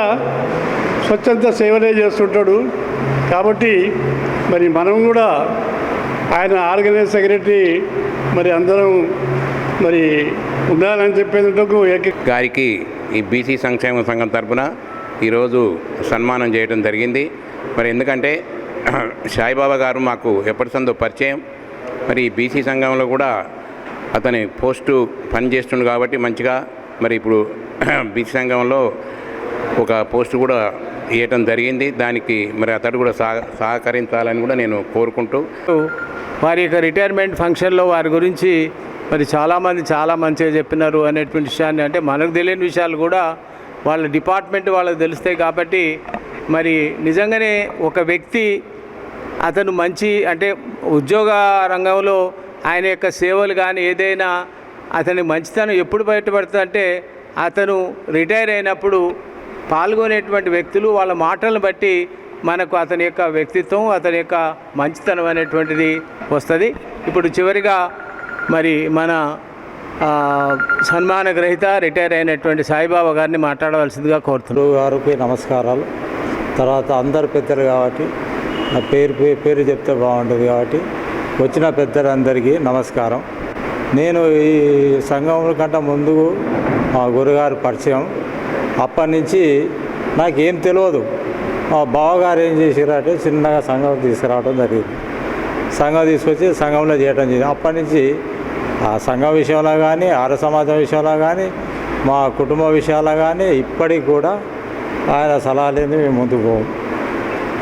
Speaker 11: స్వచ్ఛంద సేవలే చేస్తుంటాడు. కాబట్టి మరి మనం కూడా ఆయన ఆర్గనైజ్ సెక్రటరీ మరి అందరం మరి ఉండాలని చెప్పేందుకు
Speaker 8: గారికి ఈ బీసీ సంక్షేమ సంఘం తరఫున ఈరోజు సన్మానం చేయడం జరిగింది. మరి ఎందుకంటే సాయిబాబా గారు మాకు ఎప్పటిసందో పరిచయం. మరి ఈ బీసీ సంఘంలో కూడా అతని పోస్టు పనిచేస్తుండు కాబట్టి మంచిగా మరి ఇప్పుడు బీసీ సంఘంలో ఒక పోస్టు కూడా ఇవ్వటం జరిగింది. దానికి మరి అతడు కూడా సహకరించాలని కూడా నేను కోరుకుంటూ
Speaker 14: వారి యొక్క రిటైర్మెంట్ ఫంక్షన్లో వారి గురించి మరి చాలామంది చాలా మంచిగా చెప్పినారు అనేటువంటి విషయాన్ని, అంటే మనకు తెలియని విషయాలు కూడా వాళ్ళ డిపార్ట్మెంట్ వాళ్ళకి తెలుస్తాయి. కాబట్టి మరి నిజంగానే ఒక వ్యక్తి అతను మంచి అంటే ఉద్యోగ రంగంలో ఆయన యొక్క సేవలు కానీ ఏదైనా అతని మంచితనం ఎప్పుడు బయటపడుతుంది అంటే అతను రిటైర్ అయినప్పుడు పాల్గొనేటువంటి వ్యక్తులు వాళ్ళ మాటలను బట్టి మనకు అతని యొక్క వ్యక్తిత్వం అతని యొక్క మంచితనం అనేటువంటిది వస్తుంది. ఇప్పుడు చివరిగా మరి మన సన్మాన గ్రహీత రిటైర్ అయినటువంటి సాయిబాబా గారిని మాట్లాడవలసిందిగా కోరుతున్నాను.
Speaker 15: గారికి నమస్కారాలు. తర్వాత అందరు పెద్దలు కాబట్టి నా పేరు చెప్తే బాగుంటుంది కాబట్టి వచ్చిన పెద్దలందరికీ నమస్కారం. నేను ఈ సంఘం కంటే ముందు మా గురుగారు పరిచయం. అప్పటి నుంచి నాకేం తెలియదు. మా బావగారు ఏం చేసారంటే చిన్నగా సంఘం తీసుకురావడం జరిగింది. సంఘం తీసుకొచ్చి సంఘంలో చేయడం జరిగింది. అప్పటి నుంచి ఆ సంఘం విషయంలో కానీ ఆర్య సమాజం విషయంలో కానీ మా కుటుంబ విషయాల్లో కానీ ఇప్పటికి కూడా ఆయన సలహాలేని మేము ముందుకు పోము.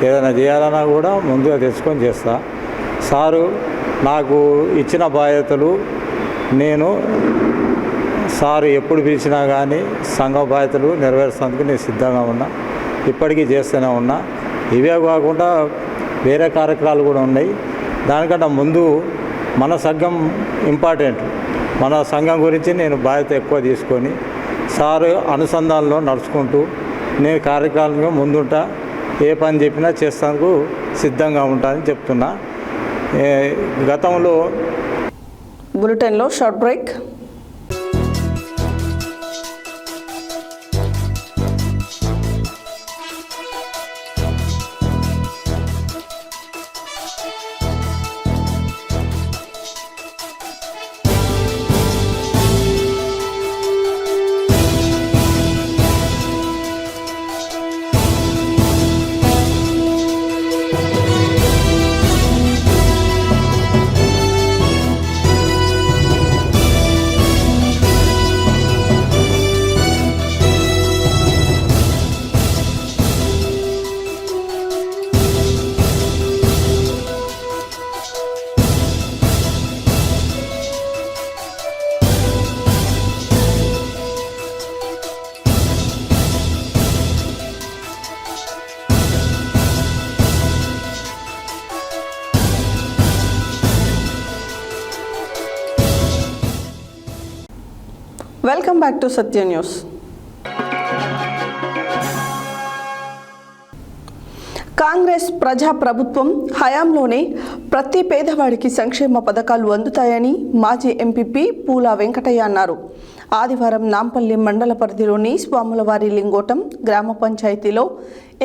Speaker 15: ఏదైనా చేయాలన్నా కూడా ముందుగా తెచ్చుకొని చేస్తా. సారు నాకు ఇచ్చిన బాధ్యతలు నేను సారు ఎప్పుడు పిలిచినా కానీ సంఘ బాధ్యతలు నెరవేర్చేందుకు నేను సిద్ధంగా ఉన్నా. ఇప్పటికీ చేస్తూనే ఉన్నా. ఇవే కాకుండా వేరే కార్యక్రమాలు కూడా ఉన్నాయి. దానికంటే ముందు మన సంఘం ఇంపార్టెంట్. మన సంఘం గురించి నేను బాధ్యత ఎక్కువ తీసుకొని సారు అనుసంధానంలో నడుచుకుంటూ నేను కార్యక్రమాలుగా ముందుంటా. ఏ పని చెప్పినా చేసేందుకు సిద్ధంగా ఉంటానని చెప్తున్నా. గతంలో
Speaker 1: బులెటిన్లో short break. Welcome back to Satya news. Congress ప్రజా ప్రభుత్వం హయాంలోనే ప్రతి పేదవాడికి సంక్షేమ పథకాలు అందుతాయని మాజీ ఎంపీపీ పూల వెంకటయ్య అన్నారు. ఆదివారం నాంపల్లి మండల పరిధిలోని స్వాములవారి లింగోటం గ్రామ పంచాయతీలో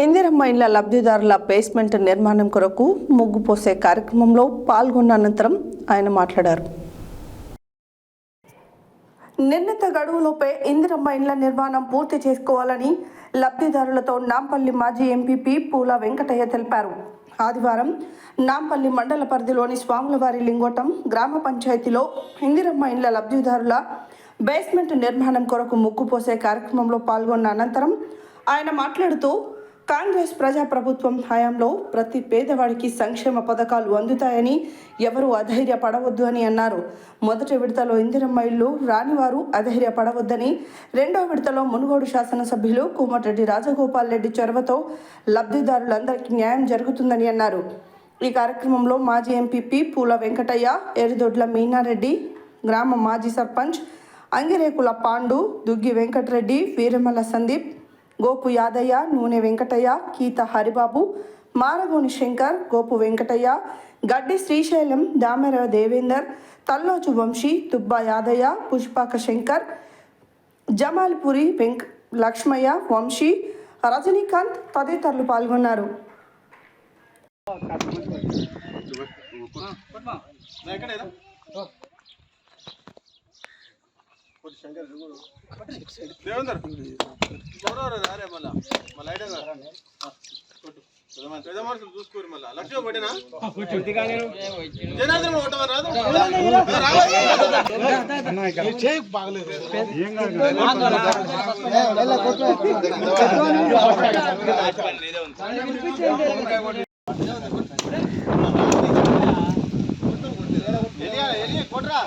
Speaker 1: ఇందిరమ్మ ఇళ్ల లబ్ధిదారుల బేస్మెంట్ నిర్మాణం కొరకు ముగ్గు పోసే కార్యక్రమంలో పాల్గొన్న అనంతరం ఆయన మాట్లాడారు. నిర్ణీత గడువులోపే ఇందిరమ్మ ఇళ్ల నిర్మాణం పూర్తి చేసుకోవాలని లబ్ధిదారులతో నాంపల్లి మాజీ ఎంపీపీ పూల వెంకటయ్య తెలిపారు. ఆదివారం నాంపల్లి మండల పరిధిలోని స్వాములవారి లింగోటం గ్రామ పంచాయతీలో ఇందిరమ్మ ఇళ్ల లబ్ధిదారుల బేస్మెంట్ నిర్మాణం కొరకు ముగ్గు పోసే కార్యక్రమంలో పాల్గొన్న అనంతరం ఆయన మాట్లాడుతూ కాంగ్రెస్ ప్రజాప్రభుత్వం హయాంలో ప్రతి పేదవాడికి సంక్షేమ పథకాలు అందుతాయని ఎవరూ అధైర్యపడవద్దు అని అన్నారు. మొదటి విడతలో ఇందిరమ్మ ఇల్లు రానివారు అధైర్యపడవద్దని, రెండో విడతలో మునుగోడు శాసనసభ్యులు కోమటిరెడ్డి రాజగోపాల్ రెడ్డి చొరవతో లబ్ధిదారులందరికీ న్యాయం జరుగుతుందని అన్నారు. ఈ కార్యక్రమంలో మాజీ ఎంపీపీ పూల వెంకటయ్య, ఎరిదొడ్ల మీనారెడ్డి, గ్రామ మాజీ సర్పంచ్ అంగిరేకుల పాండు, దుగ్గి వెంకటరెడ్డి, వీరమల్ల సందీప్, గోపు యాదయ్య, నూనె వెంకటయ్య, కీత హరిబాబు, మారగోని శంకర్, గోపు వెంకటయ్య, గడ్డి శ్రీశైలం, దామెర దేవేందర్, తల్లోజు వంశీ, తుబ్బా యాదయ్య, పుష్పాక శంకర్, జమాల్పురి లక్ష్మయ్య, వంశీ, రజనీకాంత్ తదితరులు పాల్గొన్నారు.
Speaker 6: చూసుకోరు మళ్ళీ లక్ష్యం కొట్రా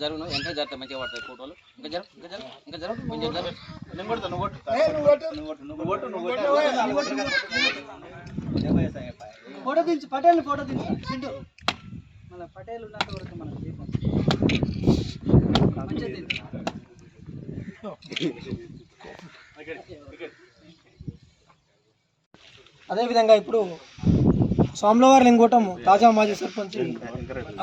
Speaker 16: జరుగు ఎంత జరుగుతా మంచిగా పడతాయి ఫోటోలు. ఇంకా ఫోటో దించు, పటేల్ ఫోటో దించు చింటూ, మళ్ళీ పటేల్ ఉన్నంత వరకు మనం
Speaker 17: అదేవిధంగా ఇప్పుడు స్వాములవారి లింగోటం తాజా మాజీ సర్పంచ్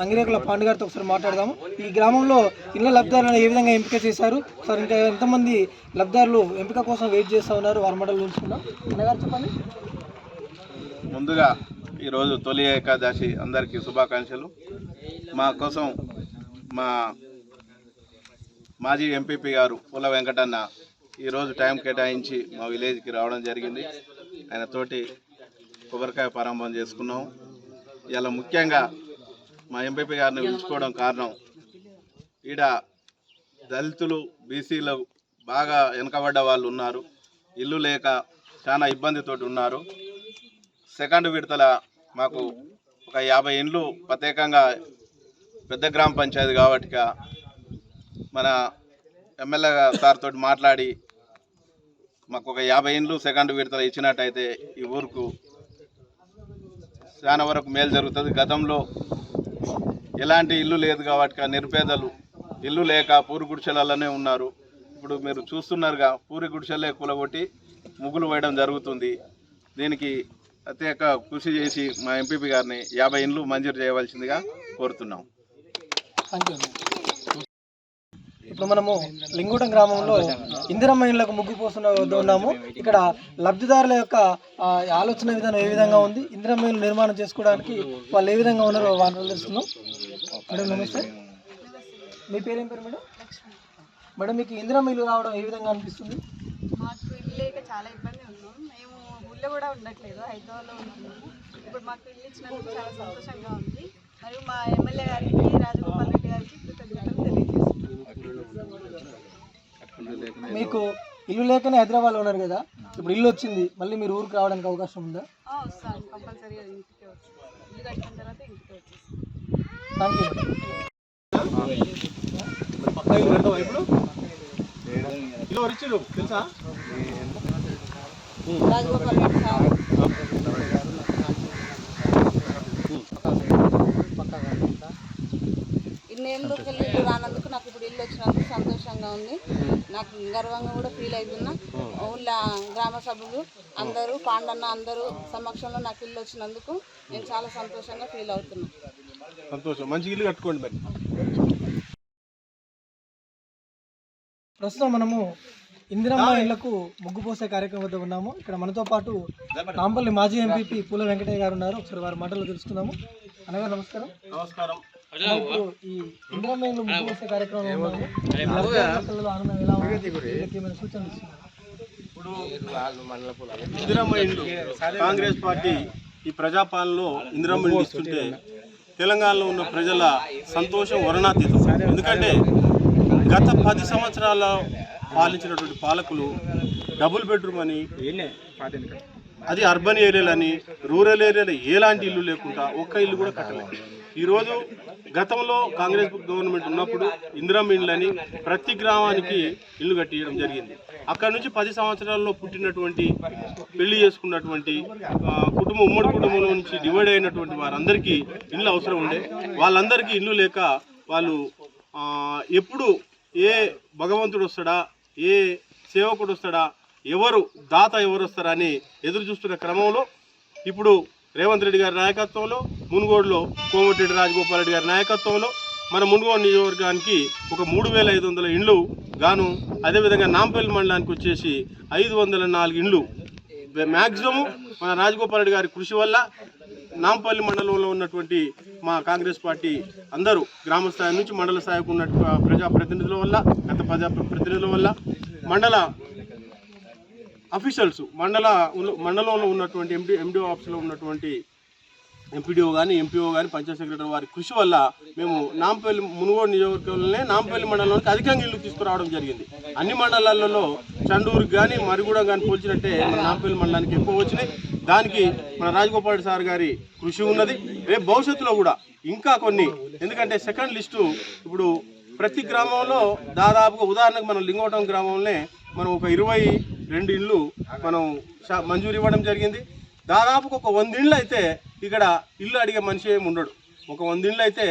Speaker 17: అంగిరేకుల పాండు గారితో ఒకసారి మాట్లాడదాము. ఈ గ్రామంలో ఇళ్ల లబ్ధిదారులను ఏ విధంగా ఎంపిక చేశారు సార్, ఇంకా ఎంతమంది లబ్ధిదారులు ఎంపిక కోసం వెయిట్ చేస్తూ ఉన్నారు, వారి మండలి నుంచుకుందాం. అన్నగారు చెప్పండి.
Speaker 18: ముందుగా ఈరోజు తొలి ఏకాదశి అందరికీ శుభాకాంక్షలు. మా కోసం మా మాజీ ఎంపీపీ గారు పూల వెంకటన్న ఈరోజు టైం కేటాయించి మా విలేజ్కి రావడం జరిగింది. ఆయన తోటి కొబ్బరికాయ ప్రారంభం చేసుకున్నాం. ఇలా ముఖ్యంగా మా ఎంపీపీ గారిని పిలుచుకోవడం కారణం, ఈడ దళితులు బీసీలు బాగా వెనకబడ్డ వాళ్ళు ఉన్నారు, ఇల్లు లేక చాలా ఇబ్బందితోటి ఉన్నారు. సెకండ్ విడతల మాకు ఒక 50 ఇండ్లు ప్రత్యేకంగా పెద్ద గ్రామ పంచాయతీ కాబట్టి మన ఎమ్మెల్యే సార్ తోటి మాట్లాడి మాకు ఒక 50 ఇండ్లు సెకండ్ విడతలు ఇచ్చినట్టయితే ఈ ఊరుకు చాలా వరకు మేలు జరుగుతుంది. గతంలో ఎలాంటి ఇల్లు లేదు కాబట్టి నిరుపేదలు ఇల్లు లేక పూరి గుడిసెలలోనే ఉన్నారు. ఇప్పుడు మీరు చూస్తున్నారుగా, పూరి గుడిసెలే కూలగొట్టి ముగ్గులు వేయడం జరుగుతుంది. దీనికి ప్రత్యేక కృషి చేసి మా ఎంపీపీ గారిని 50 ఇండ్లు మంజూరు చేయవలసిందిగా కోరుతున్నాం.
Speaker 17: ఇప్పుడు మనము లింగూటం గ్రామంలో ఇందిరమ్మ ఇళ్లకు ముగ్గు పోస్తున్న వద్ద ఉన్నాము. ఇక్కడ లబ్ధిదారుల యొక్క ఆలోచన విధానం ఏ విధంగా ఉంది, ఇందిరమ్మ ఇల్లు నిర్మాణం చేసుకోవడానికి వాళ్ళు ఏ విధంగా ఉన్నారో వాళ్ళు తెలుస్తున్నాం. మేడం నమస్తే, మీ పేరేం పేరు మేడం? మేడం, మీకు ఇందిరమ్మ ఇల్లు రావడం ఏ విధంగా అనిపిస్తుంది?
Speaker 19: మాకు ఇల్లు లేక చాలా ఇబ్బంది ఉన్నాం. మేము ఊళ్ళో కూడా ఉండట్లేదు, హైదరాబాద్లో ఉన్నాము. ఇప్పుడు మాకు ఇల్లు ఇచ్చినందుకు చాలా సంతోషంగా ఉంది. మరియు మా ఎమ్మెల్యే గారికి రాజగోపాల్ రెడ్డి గారికి కృతజ్ఞతలు తెలియజేస్తున్నాను.
Speaker 17: మీకు ఇల్లు లేకనే హైదరాబాద్లో ఉన్నారు కదా, ఇప్పుడు ఇల్లు వచ్చింది, మళ్ళీ మీరు ఊరికి రావడానికి అవకాశం ఉందా?
Speaker 19: వస్తాను, కంపల్సరీగా ఇంటికి వచ్చేస్తాను. ఇల్లు కట్టిన తర్వాత ఇంటికి వచ్చేస్తాను.
Speaker 17: Thank you.
Speaker 6: తెలుసా?
Speaker 19: రాజగోపాల్ రెడ్డి సార్ ఇన్నేళ్ళకి వెళ్ళి ఇల్లు రానందుకు నాకు ఇప్పుడు ఇల్లు వచ్చినందుకు సంతోషంగా ఉంది. నాకు గర్వంగా కూడా ఫీల్ అవుతున్నా. ఊళ్ళో గ్రామ సభ్యులు అందరూ పాండన్న అందరూ సమక్షంలో నాకు ఇల్లు వచ్చినందుకు నేను చాలా సంతోషంగా ఫీల్ అవుతున్నా.
Speaker 6: సంతోషం, మంచి ఇల్లు కట్టుకోండి. మరి
Speaker 17: ప్రస్తుతం మనము ఇందిరమ్మ ఇళ్లకు ముగ్గు పోసే కార్యక్రమం వద్ద ఉన్నాము. ఇక్కడ మనతో పాటు నాంపల్లి మాజీ ఎంపీపీ పూల వెంకటయ్య గారు ఉన్నారు. ఒకసారి వారి మాటలు తెలుసుకుందాము. అనగా నమస్కారం.
Speaker 6: నమస్కారం.
Speaker 17: ఇప్పుడు ఈ ఇందిరమ్మ ఇళ్లు ముగ్గు పోసే కార్యక్రమం ఉన్నాము. ఆనందం ఎలా ఉంది? ఏమైనా సూచనలు ఇస్తున్నారు?
Speaker 6: ఇప్పుడు ఇందిరమ్మ ఇల్లు కాంగ్రెస్ పార్టీ ఈ ప్రజాపాలనలో ఇందిరమ్మ ఇల్లు ఇస్తుంటే తెలంగాణలో ఉన్న ప్రజల సంతోషం వర్ణాతీతం. ఎందుకంటే గత 10 సంవత్సరాల పాలించినటువంటి పాలకులు డబుల్ బెడ్రూమ్ అని, అది అర్బన్ ఏరియాలని, రూరల్ ఏరియాలో ఎలాంటి ఇల్లు లేకుండా ఒక్క ఇల్లు కూడా కట్టలేదు. ఈరోజు గతంలో కాంగ్రెస్ గవర్నమెంట్ ఉన్నప్పుడు ఇందిరమ్మ ఇళ్ళని ప్రతి గ్రామానికి ఇల్లు కట్టించడం జరిగింది. అక్కడ నుంచి 10 సంవత్సరాల్లో పుట్టినటువంటి, పెళ్లి చేసుకున్నటువంటి కుటుంబం, ఉమ్మడి కుటుంబంలో నుంచి డివైడ్ అయినటువంటి వారందరికీ ఇల్లు అవసరం ఉండే. వాళ్ళందరికీ ఇల్లు లేక వాళ్ళు ఎప్పుడు ఏ భగవంతుడు వస్తాడా, ఏ సేవకుడు వస్తాడా, ఎవరు దాత ఎవరు వస్తారా అని ఎదురు చూస్తున్న క్రమంలో ఇప్పుడు రేవంత్ రెడ్డి గారి నాయకత్వంలో, మునుగోడులో కోమటిరెడ్డి రాజగోపాల్ రెడ్డి గారి నాయకత్వంలో మన మునుగోడు నియోజకవర్గానికి ఒక 3500 ఇండ్లు గాను, అదేవిధంగా నాంపల్లి మండలానికి వచ్చేసి 504 ఇండ్లు మ్యాక్సిమం మన రాజగోపాల్ రెడ్డి గారి కృషి వల్ల, నాంపల్లి మండలంలో ఉన్నటువంటి మా కాంగ్రెస్ పార్టీ అందరూ గ్రామ స్థాయి నుంచి మండల స్థాయికి ఉన్న ప్రజాప్రతినిధుల వల్ల, గత ప్రజాప్రతినిధుల వల్ల, మండల అఫీషియల్స్, మండలంలో ఉన్నటువంటి ఎండిఓ ఆఫీస్లో ఉన్నటువంటి ఎంపీడీఓ కానీ, ఎంపీఓ కానీ, పంచాయత్ సెక్రటరీ వారి కృషి వల్ల మేము నాంపల్లి మునుగోడు నియోజకవర్గంలోనే నాంపల్లి మండలంలోకి అధికంగా ఇల్లు తీసుకురావడం జరిగింది. అన్ని మండలాలలో చండూరుకి కానీ, మరిగూడ కానీ పోల్చినట్టే మన నాంపల్లి మండలానికి ఎక్కువ వచ్చినాయి. దానికి మన రాజగోపాల్ సార్ గారి కృషి ఉన్నది. రేపు భవిష్యత్తులో కూడా ఇంకా కొన్ని, ఎందుకంటే సెకండ్ లిస్టు ఇప్పుడు ప్రతి గ్రామంలో దాదాపుగా, ఉదాహరణకు మనం లింగోటం గ్రామంలోనే మనం ఒక 22 ఇళ్ళు మనం మంజూరు ఇవ్వడం జరిగింది. దాదాపుగా ఒక 100 ఇళ్ళు అయితే ఇక్కడ ఇల్లు అడిగే మనిషి ఏమి ఉండడు. ఒక 100 ఇళ్ళు అయితే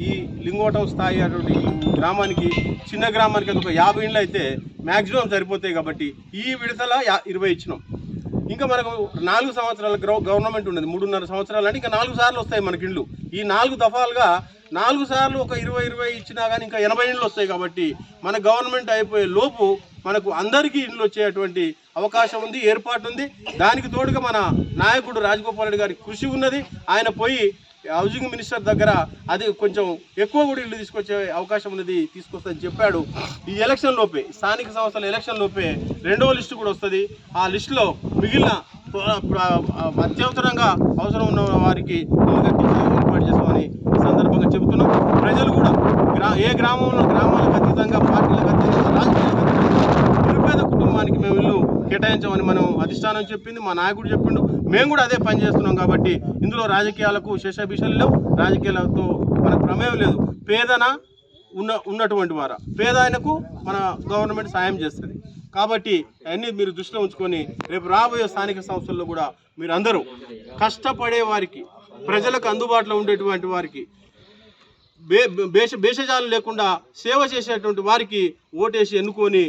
Speaker 6: ఈ లింగోటం స్థాయి అటువంటి గ్రామానికి, చిన్న గ్రామానికి ఒక 50 ఇళ్ళు అయితే మ్యాక్సిమం సరిపోతాయి. కాబట్టి ఈ విడతల 20 ఇచ్చినాం. ఇంకా మనకు 4 సంవత్సరాల గవర్నమెంట్ ఉన్నది, 3.5 సంవత్సరాలు అంటే ఇంకా 4 సార్లు వస్తాయి మనకి ఇళ్ళు. ఈ 4 దఫాలుగా 4 సార్లు ఒక 20 ఇచ్చినా కానీ ఇంకా 80 ఇళ్ళు వస్తాయి. కాబట్టి మన గవర్నమెంట్ అయిపోయే లోపు మనకు అందరికీ ఇళ్ళు వచ్చేటువంటి అవకాశం ఉంది, ఏర్పాటు ఉంది. దానికి తోడుగా మన నాయకుడు రాజగోపాల్ రెడ్డి గారి కృషి ఉన్నది. ఆయన పోయి హౌసింగ్ మినిస్టర్ దగ్గర అది కొంచెం ఎక్కువ కూడా ఇల్లు తీసుకొచ్చే అవకాశం ఉన్నది, తీసుకొస్తుందని చెప్పాడు. ఈ ఎలక్షన్ లోపే, స్థానిక సంస్థల ఎలక్షన్ లోపే 2వ లిస్టు కూడా వస్తుంది. ఆ లిస్టులో మిగిలిన అత్యవసరంగా అవసరం ఉన్న వారికి ఇల్లు కట్టించి ఏర్పాటు చేస్తామని ఈ సందర్భంగా చెబుతున్నాం. ప్రజలు కూడా ఏ గ్రామాలకు అతీతంగా, పార్టీలకు అతీతంగా, రాజకీయాలకు అతీతంగా నిరుపేద కుటుంబానికి మేము ఇల్లు కేటాయించామని మనం అధిష్టానం చెప్పింది, మా నాయకుడు చెప్పిండు. మేము కూడా అదే పని చేస్తున్నాం. కాబట్టి ఇందులో రాజకీయాలకు శేషభిషలు లేవు, రాజకీయాలతో మనకు ప్రమేయం లేదు. పేదన ఉన్నటువంటి వారా పేద ఆయనకు మన గవర్నమెంట్ సాయం చేస్తుంది. కాబట్టి అన్నీ మీరు దృష్టిలో ఉంచుకొని రేపు రాబోయే స్థానిక సంస్థల్లో కూడా మీరు అందరూ కష్టపడే వారికి, ప్రజలకు అందుబాటులో ఉండేటువంటి వారికి, భేషజాలు లేకుండా సేవ చేసేటువంటి వారికి ఓటేసి ఎన్నుకొని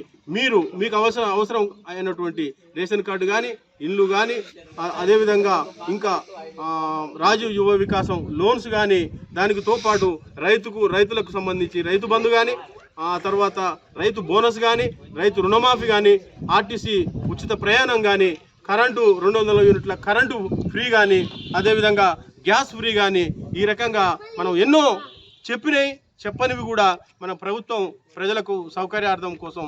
Speaker 6: మీకు అవసరం అయినటువంటి రేషన్ కార్డు కానీ, ఇల్లు కానీ, అదేవిధంగా ఇంకా రాజీవ్ యువ వికాసం లోన్స్ కానీ, దానికి తోపాటు రైతులకు సంబంధించి రైతు బంధు కానీ, ఆ తర్వాత రైతు బోనస్ కానీ, రైతు రుణమాఫీ కానీ, ఆర్టీసీ ఉచిత ప్రయాణం కానీ, కరెంటు 200 యూనిట్ల కరెంటు ఫ్రీ కానీ, అదేవిధంగా గ్యాస్ ఫ్రీ కానీ, ఈ రకంగా మనం ఎన్నో చెప్పనివి కూడా మన ప్రభుత్వం ప్రజలకు సౌకర్యార్థం కోసం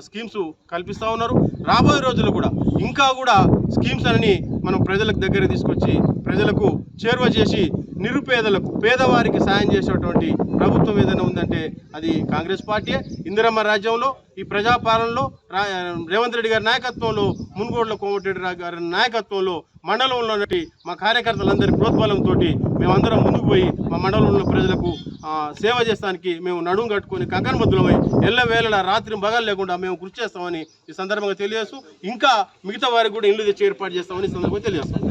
Speaker 6: స్కీమ్స్ కల్పిస్తూ ఉన్నారు. రాబోయే రోజుల్లో కూడా ఇంకా కూడా స్కీమ్స్ అన్ని మనం ప్రజలకు దగ్గర తీసుకొచ్చి ప్రజలకు చేరువ చేసి
Speaker 18: నిరుపేదలకు పేదవారికి సాయం చేసేటువంటి ప్రభుత్వం ఏదైనా ఉందంటే అది కాంగ్రెస్ పార్టీ. ఇందిరమ్మ రాజ్యంలో ఈ ప్రజాపాలనలో రేవంత్ రెడ్డి గారి నాయకత్వంలో, మునుగోడులో కోమటిరెడ్డి గారి నాయకత్వంలో మండలంలో మా కార్యకర్తలందరి ప్రోద్బలంతో మేమందరం ముందుకు పోయి మా మండలంలో ప్రజలకు సేవ చేస్తానికి మేము నడుము కట్టుకొని కంకణబద్దులమై ఎల్లవేళలా రాత్రి పగలు లేకుండా మేము కృషి చేస్తామని ఈ సందర్భంగా తెలియజేస్తూ ఇంకా మిగతా వారికి కూడా ఇల్లు తెచ్చి ఏర్పాటు చేస్తామని ఈ సందర్భంగా తెలియజేస్తాం.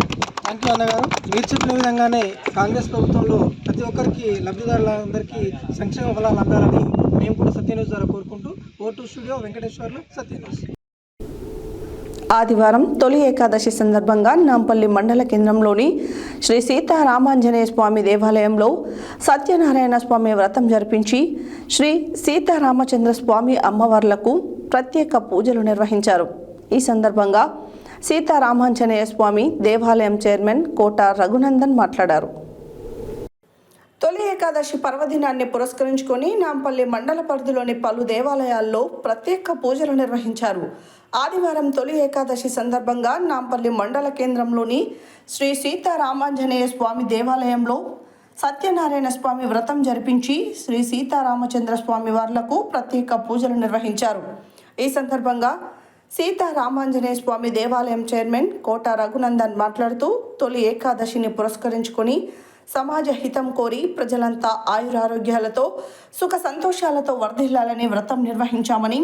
Speaker 17: థ్యాంక్ యూ అన్నగారు. మీరు చెప్పిన విధంగానే కాంగ్రెస్ ప్రభుత్వంలో ప్రతి ఒక్కరికి లబ్ధిదారులందరికీ సంక్షేమ ఫలాలు అందాలని మేము కూడా సత్యన్యూస్ ద్వారా కోరుకుంటూ ఓటు స్టూడియో వెంకటేశ్వర్లు సత్యన్యూస్.
Speaker 1: ఆదివారం తొలి ఏకాదశి సందర్భంగా నాంపల్లి మండల కేంద్రంలోని శ్రీ సీతారామాంజనేయ స్వామి దేవాలయంలో సత్యనారాయణ స్వామి వ్రతం జరిపించి శ్రీ సీతారామచంద్ర స్వామి అమ్మవార్లకు ప్రత్యేక పూజలు నిర్వహించారు. ఈ సందర్భంగా సీతారామాంజనేయ స్వామి దేవాలయం చైర్మన్ కోట రఘునందన్ మాట్లాడారు.
Speaker 3: తొలి ఏకాదశి పర్వదినాన్ని పురస్కరించుకొని నాంపల్లి మండల పరిధిలోని పలు దేవాలయాల్లో ప్రత్యేక పూజలు నిర్వహించారు. ఆదివారం తొలి ఏకాదశి సందర్భంగా నాంపల్లి మండల కేంద్రంలోని శ్రీ సీతారామాంజనేయ స్వామి దేవాలయంలో సత్యనారాయణ స్వామి వ్రతం జరిపించి శ్రీ సీతారామచంద్ర స్వామి వార్లకు ప్రత్యేక పూజలు నిర్వహించారు. ఈ సందర్భంగా సీతారామాంజనేయ స్వామి దేవాలయం చైర్మన్ కోట రఘునందన్ మాట్లాడుతూ తొలి ఏకాదశిని పురస్కరించుకొని సమాజ హితం కోరి ప్రజలంతా ఆయురారోగ్యాలతో సుఖ సంతోషాలతో వర్ధిల్లాలని వ్రతం నిర్వహించామని,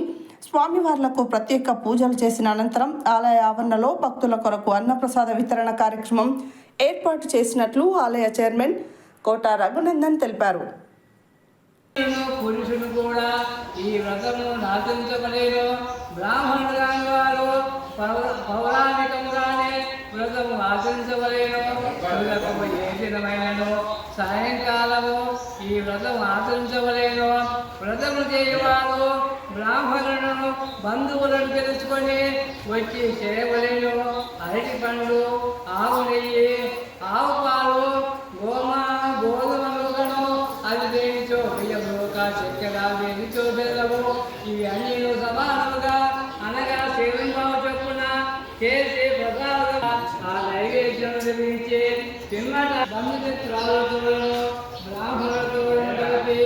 Speaker 3: స్వామివార్లకు ప్రత్యేక పూజలు చేసిన అనంతరం ఆలయ ఆవరణలో భక్తుల కొరకు అన్నప్రసాద వితరణ కార్యక్రమం ఏర్పాటు చేసినట్లు ఆలయ చైర్మన్ కోట రఘునందన్ తెలిపారు.
Speaker 20: పురుషులు కూడా ఈ వ్రతము ఆచరించబడేను. బ్రాహ్మణుడు కాని వారు పౌరాణికంగానే వ్రతము ఆచరించబడేను. ఏ దినమైనను సాయంకాలము ఈ వ్రతం ఆచరించబడేను. వ్రతము చేయవారు బ్రాహ్మణులను బంధువులను తెలుసుకొని వచ్చి చేయవలేను. అరటి పండ్లు, ఆవు నెయ్యి, ఆవు పాలు, గోధుమలను అది దేనిచో బియ్యముక చక్కెర దేనిచో బెల్లము ఇవి అన్నీ సమానముగా అనగా సేవింపవ చొప్పున చేసి ప్రసాదం ఆ నైవేద్యం నిర్మించి పిమ్మట బంధుమిత్రులతో బ్రాహ్మణులతో కలిపి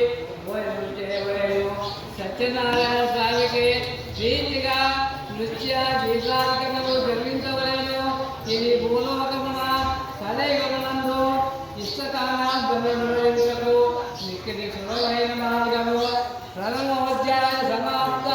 Speaker 20: భోజనం చేయబడేను. సత్యనారాయణ స్వామికి రీతిగా నృత్య గీతాధికములు జరిపించబడేను. ఇది భూలోకమున కలయుగమునందు ఇష్టకాలకు మిక్కిలి సులభమైన మార్గము. ప్రథమోధ్యాయ సమాప్త.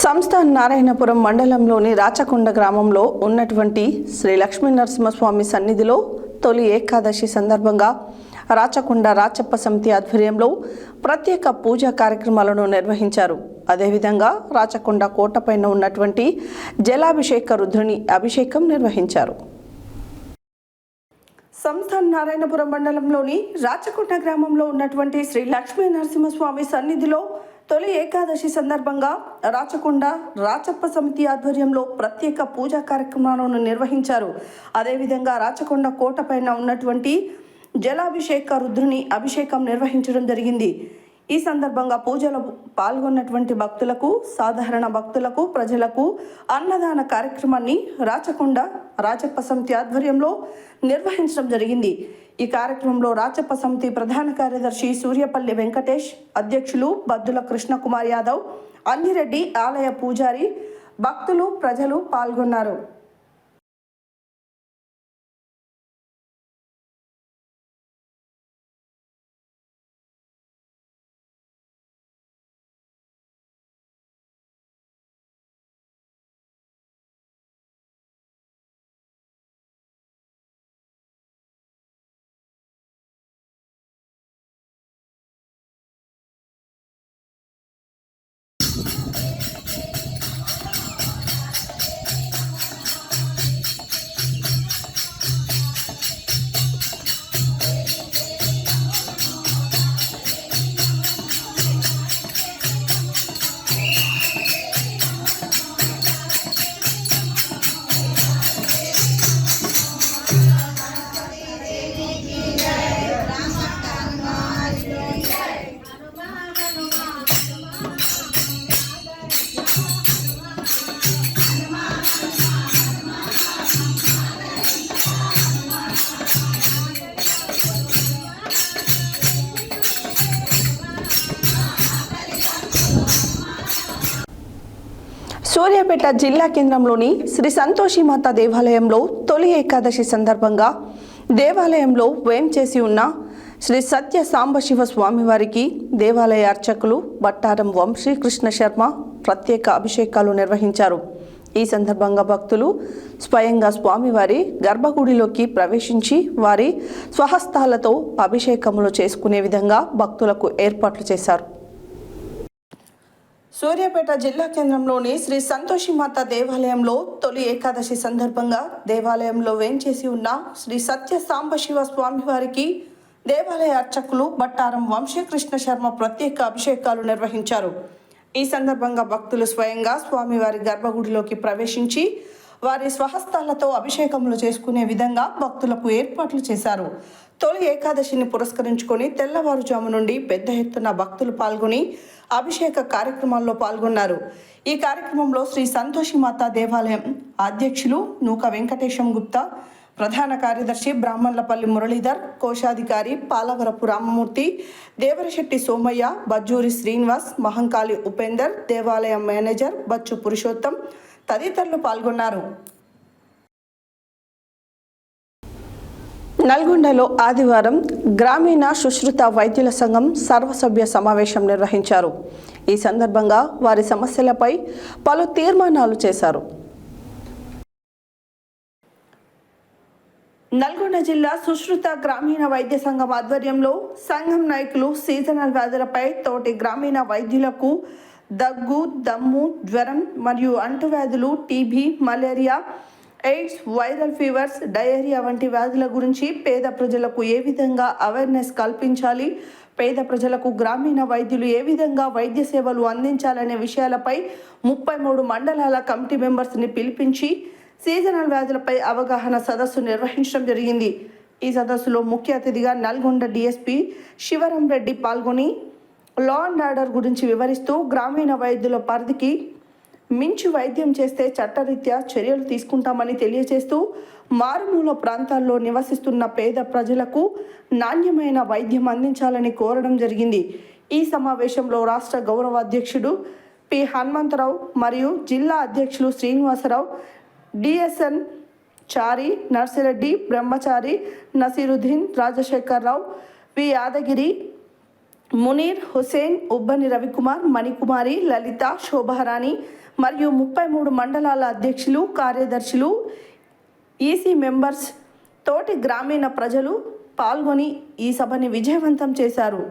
Speaker 1: సంస్థ నారాయణపురం మండలంలోని రాచకొండ గ్రామంలో ఉన్నటువంటి శ్రీ లక్ష్మీ నరసింహస్వామి సన్నిధిలో తొలి ఏకాదశి సందర్భంగా రాచకొండ రాచప్ప సమితి ఆధ్వర్యంలో ప్రత్యేక పూజా కార్యక్రమాలను నిర్వహించారు. అదేవిధంగా రాచకొండ కోటపైన ఉన్నటువంటి జలాభిషేక రుద్రుని అభిషేకం నిర్వహించారు.
Speaker 3: సంస్థ నారాయణపురం మండలంలోని రాచకొండ గ్రామంలో ఉన్నటువంటి శ్రీ లక్ష్మీ నరసింహస్వామి సన్నిధిలో తొలి ఏకాదశి సందర్భంగా రాచకొండ రాచప్ప సమితి ఆధ్వర్యంలో ప్రత్యేక పూజా కార్యక్రమాలను నిర్వహించారు. అదేవిధంగా రాచకొండ కోటపైన ఉన్నటువంటి జలాభిషేక రుద్రుని అభిషేకం నిర్వహించడం జరిగింది. ఈ సందర్భంగా పూజలో పాల్గొన్నటువంటి భక్తులకు, సాధారణ భక్తులకు, ప్రజలకు అన్నదాన కార్యక్రమాన్ని రాచకొండ రాచప్ప సమితి ఆధ్వర్యంలో నిర్వహించడం జరిగింది. ఈ కార్యక్రమంలో రాచప్ప సమితి ప్రధాన కార్యదర్శి సూర్యపల్లి వెంకటేష్, అధ్యక్షులు బద్దుల కృష్ణకుమార్ యాదవ్, అన్నిరెడ్డి, ఆలయ పూజారి, భక్తులు, ప్రజలు పాల్గొన్నారు. సూర్యాపేట జిల్లా కేంద్రంలోని శ్రీ సంతోషిమాత దేవాలయంలో తొలి ఏకాదశి సందర్భంగా దేవాలయంలో వేంచేసి ఉన్న శ్రీ సత్య సాంబశివ స్వామివారికి దేవాలయ అర్చకులు బట్టారం వంశీకృష్ణ శర్మ ప్రత్యేక అభిషేకాలు నిర్వహించారు. ఈ సందర్భంగా భక్తులు స్వయంగా స్వామివారి గర్భగుడిలోకి ప్రవేశించి వారి స్వహస్తాలతో అభిషేకములు చేసుకునే విధంగా భక్తులకు ఏర్పాట్లు చేశారు. సూర్యాపేట జిల్లా కేంద్రంలోని శ్రీ సంతోషిమాత దేవాలయంలో తొలి ఏకాదశి సందర్భంగా దేవాలయంలో వేంచేసి ఉన్న శ్రీ సత్య సాంబశివ స్వామివారికి దేవాలయ అర్చకులు బట్టారం వంశీకృష్ణ శర్మ ప్రత్యేక అభిషేకాలు నిర్వహించారు. ఈ సందర్భంగా భక్తులు స్వయంగా స్వామివారి గర్భగుడిలోకి ప్రవేశించి వారి స్వహస్తాలతో అభిషేకములు చేసుకునే విధంగా భక్తులకు ఏర్పాట్లు చేశారు. తొలి ఏకాదశిని పురస్కరించుకొని తెల్లవారుజాము నుండి పెద్ద ఎత్తున భక్తులు పాల్గొని అభిషేక కార్యక్రమాల్లో పాల్గొన్నారు. ఈ కార్యక్రమంలో శ్రీ సంతోషిమాత దేవాలయం అధ్యక్షులు నూక వెంకటేశం గుప్తా, ప్రధాన కార్యదర్శి బ్రాహ్మణ్లపల్లి మురళీధర్, కోశాధికారి పాలవరపు రామమూర్తి, దేవరశెట్టి సోమయ్య, బజ్జూరి శ్రీనివాస్, మహంకాళి ఉపేందర్, దేవాలయం మేనేజర్ బచ్చు పురుషోత్తం తదితరులు పాల్గొన్నారు. నల్గొండలో ఆదివారం గ్రామీణ సుశ్రుత వైద్యుల సంఘం సర్వసభ్య సమావేశం నిర్వహించారు. ఈ సందర్భంగా వారి సమస్యలపై పలు తీర్మానాలు చేశారు. నల్గొండ జిల్లా సుశ్రుత గ్రామీణ వైద్య సంఘం ఆధ్వర్యంలో సంఘం నాయకులు సీజనల్ వ్యాధులపై తోటి గ్రామీణ వైద్యులకు దగ్గు, దమ్ము, జ్వరం మరియు అంటువ్యాధులు, TB, malaria, AIDS, viral fevers, diarrhoea వంటి వ్యాధుల గురించి పేద ప్రజలకు ఏ విధంగా అవేర్నెస్ కల్పించాలి, పేద ప్రజలకు గ్రామీణ వైద్యులు ఏ విధంగా వైద్య సేవలు అందించాలనే విషయాలపై 33 మండలాల కమిటీ మెంబర్స్ని పిలిపించి సీజనల్ వ్యాధులపై అవగాహన సదస్సు నిర్వహించడం జరిగింది. ఈ సదస్సులో ముఖ్య అతిథిగా నల్గొండ డీఎస్పీ శివరం రెడ్డి పాల్గొని లా అండ్ ఆర్డర్ గురించి వివరిస్తూ గ్రామీణ వైద్యుల పరిధికి మించి వైద్యం చేస్తే చట్టరీత్యా చర్యలు తీసుకుంటామని తెలియజేస్తూ మారుమూల ప్రాంతాల్లో నివసిస్తున్న పేద ప్రజలకు నాణ్యమైన వైద్యం అందించాలని కోరడం జరిగింది. ఈ సమావేశంలో రాష్ట్ర గౌరవ అధ్యక్షుడు పి హనుమంతరావు మరియు జిల్లా అధ్యక్షులు శ్రీనివాసరావు, డిఎస్ఎన్ చారి, నర్సిరెడ్డి, బ్రహ్మచారి, నసీరుద్దీన్, రాజశేఖరరావు, వి యాదగిరి, మునీర్, హుసేన్, ఉబ్బని రవికుమార్, మణికుమారి, లలిత, శోభారాణి మరియు 33 మండలాల అధ్యక్షులు, కార్యదర్శులు, ఈసీ మెంబర్స్, తోటి గ్రామీణ ప్రజలు పాల్గొని ఈ సభని విజయవంతం చేశారు.